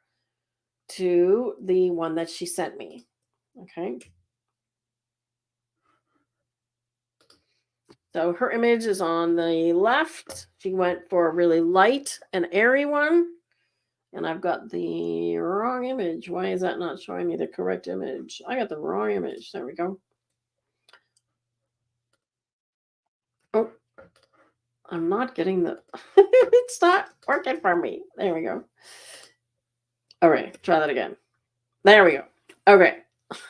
to the one that she sent me. Okay. So her image is on the left. She went for a really light and airy one. And I've got the wrong image. Why is that not showing me the correct image? I got the wrong image. There we go. Oh, I'm not getting the... It's not working for me. There we go. All right, try that again. There we go. Okay.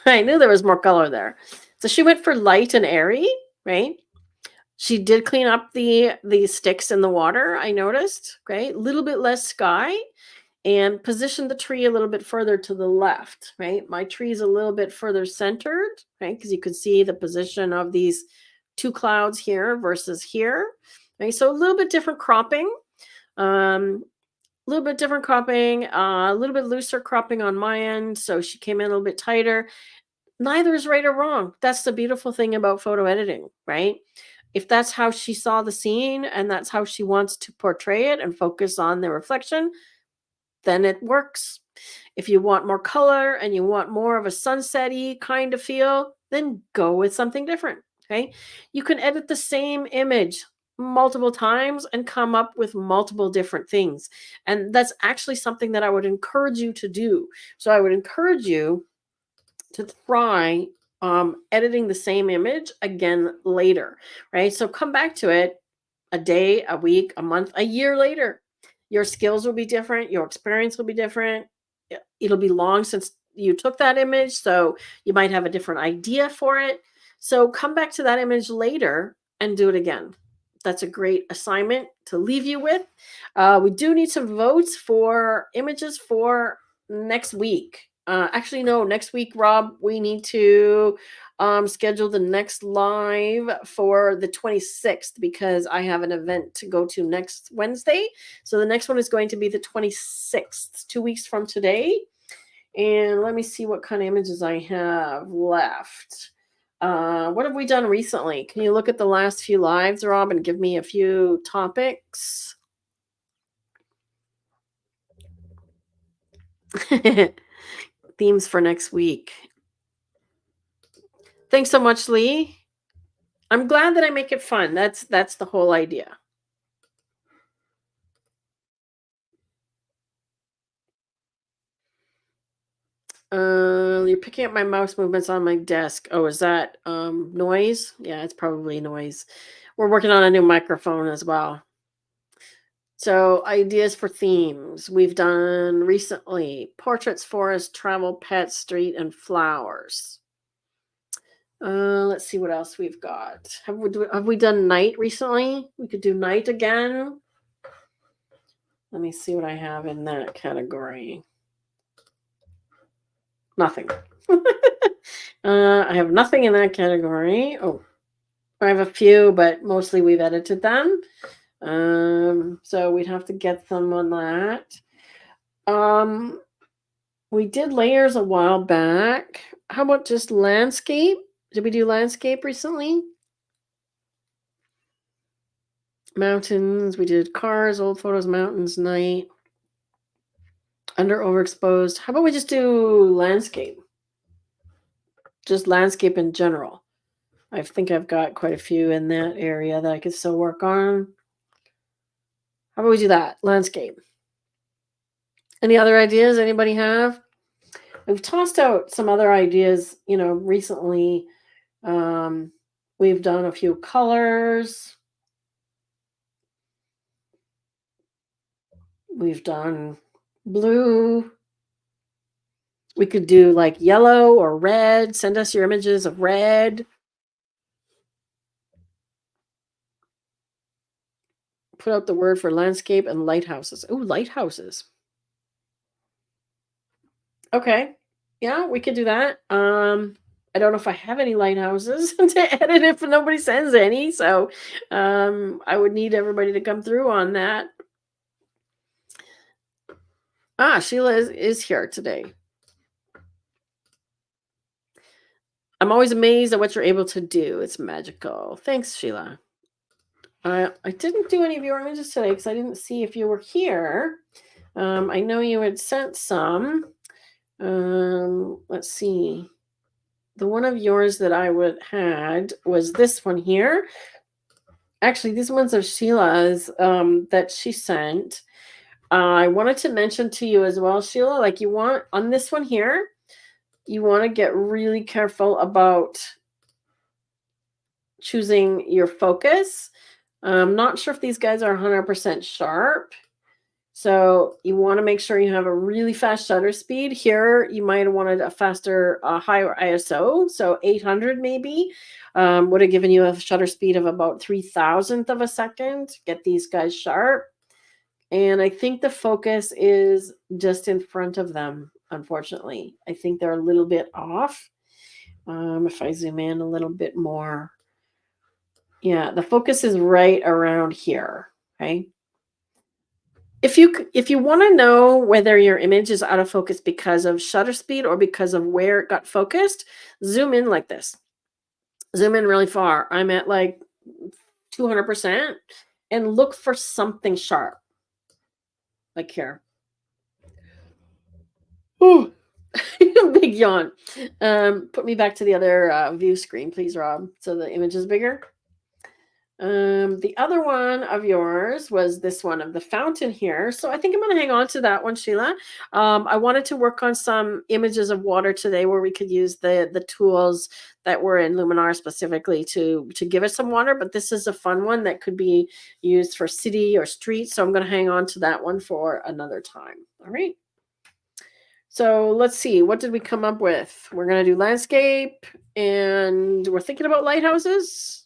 I knew there was more color there. So she went for light and airy, right? She did clean up the sticks in the water, I noticed, okay? A little bit less sky and position the tree a little bit further to the left, right? My tree is a little bit further centered, right? Because you can see the position of these two clouds here versus here, right? So a little bit different cropping, a little bit different cropping, a little bit looser cropping on my end. So she came in a little bit tighter. Neither is right or wrong. That's the beautiful thing about photo editing, right? If that's how she saw the scene and that's how she wants to portray it and focus on the reflection, then it works. If you want more color and you want more of a sunset-y kind of feel, then go with something different. Okay. You can edit the same image multiple times and come up with multiple different things. And that's actually something that I would encourage you to do. So I would encourage you to try editing the same image again later, right? So come back to it a day, a week, a month, a year later. Your skills will be different. Your experience will be different. It'll be long since you took that image. So you might have a different idea for it. So come back to that image later and do it again. That's a great assignment to leave you with. We do need some votes for images for next week. Actually, no, next week, Rob, we need to schedule the next live for the 26th because I have an event to go to next Wednesday. So the next one is going to be the 26th, 2 weeks from today. And let me see what kind of images I have left. What have we done recently? Can you look at the last few lives, Rob, and give me a few topics? Themes for next week. Thanks so much, Lee. I'm glad that I make it fun. That's the whole idea. You're picking up my mouse movements on my desk. Oh, is that noise? Yeah, it's probably noise. We're working on a new microphone as well. So ideas for themes. We've done recently portraits, forest, travel, pets, street, and flowers. Let's see what else we've got. Have we done night recently? We could do night again. Let me see what I have in that category. Nothing. I have nothing in that category. Oh, I have a few, but mostly we've edited them. So we'd have to get them on that. We did layers a while back. How about just landscape? Did we do landscape recently? Mountains. We did cars, old photos, mountains, night. Under overexposed. How about we just do landscape? Just landscape in general. I think I've got quite a few in that area that I could still work on. How about we do that? Landscape. Any other ideas anybody have? We've tossed out some other ideas, recently. We've done a few colors. We've done blue. We could do like yellow or red. Send us your images of red. Put out the word for landscape and lighthouses. Oh, lighthouses. Okay. Yeah, we could do that. I don't know if I have any lighthouses to edit if nobody sends any. So I would need everybody to come through on that. Sheila is here today. I'm always amazed at what you're able to do. It's magical. Thanks, Sheila. I didn't do any of your images today because I didn't see if you were here. I know you had sent some. Let's see. The one of yours that I had was this one here. Actually, these ones are Sheila's that she sent. I wanted to mention to you as well, Sheila, like you want on this one here, you want to get really careful about choosing your focus. I'm not sure if these guys are 100% sharp. So you want to make sure you have a really fast shutter speed. Here, you might have wanted a faster, higher ISO. So 800 maybe would have given you a shutter speed of about 3,000th of a second. Get these guys sharp. And I think the focus is just in front of them, unfortunately. I think they're a little bit off. If I zoom in a little bit more. Yeah, the focus is right around here, okay? If you want to know whether your image is out of focus because of shutter speed or because of where it got focused, zoom in like this. Zoom in really far. I'm at like 200% and look for something sharp. Like here. Ooh. Big yawn. Put me back to the other view screen, please, Rob, so the image is bigger. The other one of yours was this one of the fountain here. So I think I'm going to hang on to that one, Sheila. I wanted to work on some images of water today where we could use the tools that were in Luminar specifically to give it some water. But this is a fun one that could be used for city or street. So I'm going to hang on to that one for another time. All right. So let's see. What did we come up with? We're going to do landscape and we're thinking about lighthouses.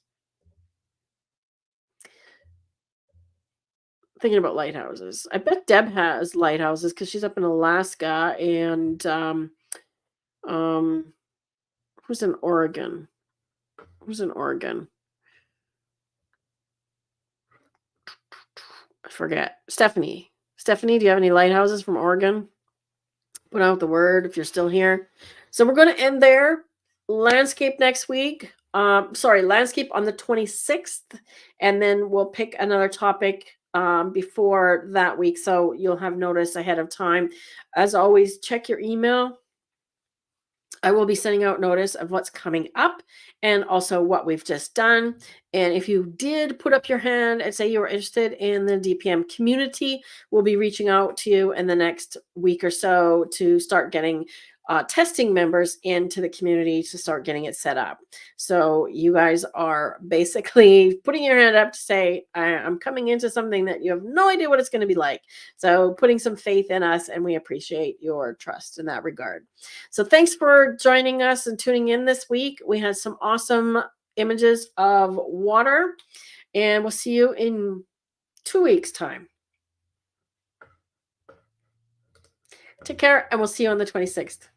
Thinking about lighthouses. I bet Deb has lighthouses because she's up in Alaska and who's in Oregon? Who's in Oregon? I forget. Stephanie. Stephanie, do you have any lighthouses from Oregon? Put out the word if you're still here. So we're going to end there. Landscape next week. Landscape on the 26th, and then we'll pick another topic before that week, so you'll have notice ahead of time. As always, check your email. I will be sending out notice of what's coming up and also what we've just done. And if you did put up your hand and say you were interested in the DPM community, we'll be reaching out to you in the next week or so to start getting testing members into the community to start getting it set up. So you guys are basically putting your hand up to say, I'm coming into something that you have no idea what it's going to be like. So putting some faith in us, and we appreciate your trust in that regard. So thanks for joining us and tuning in this week. We had some awesome images of water, and we'll see you in 2 weeks' time. Take care, and we'll see you on the 26th.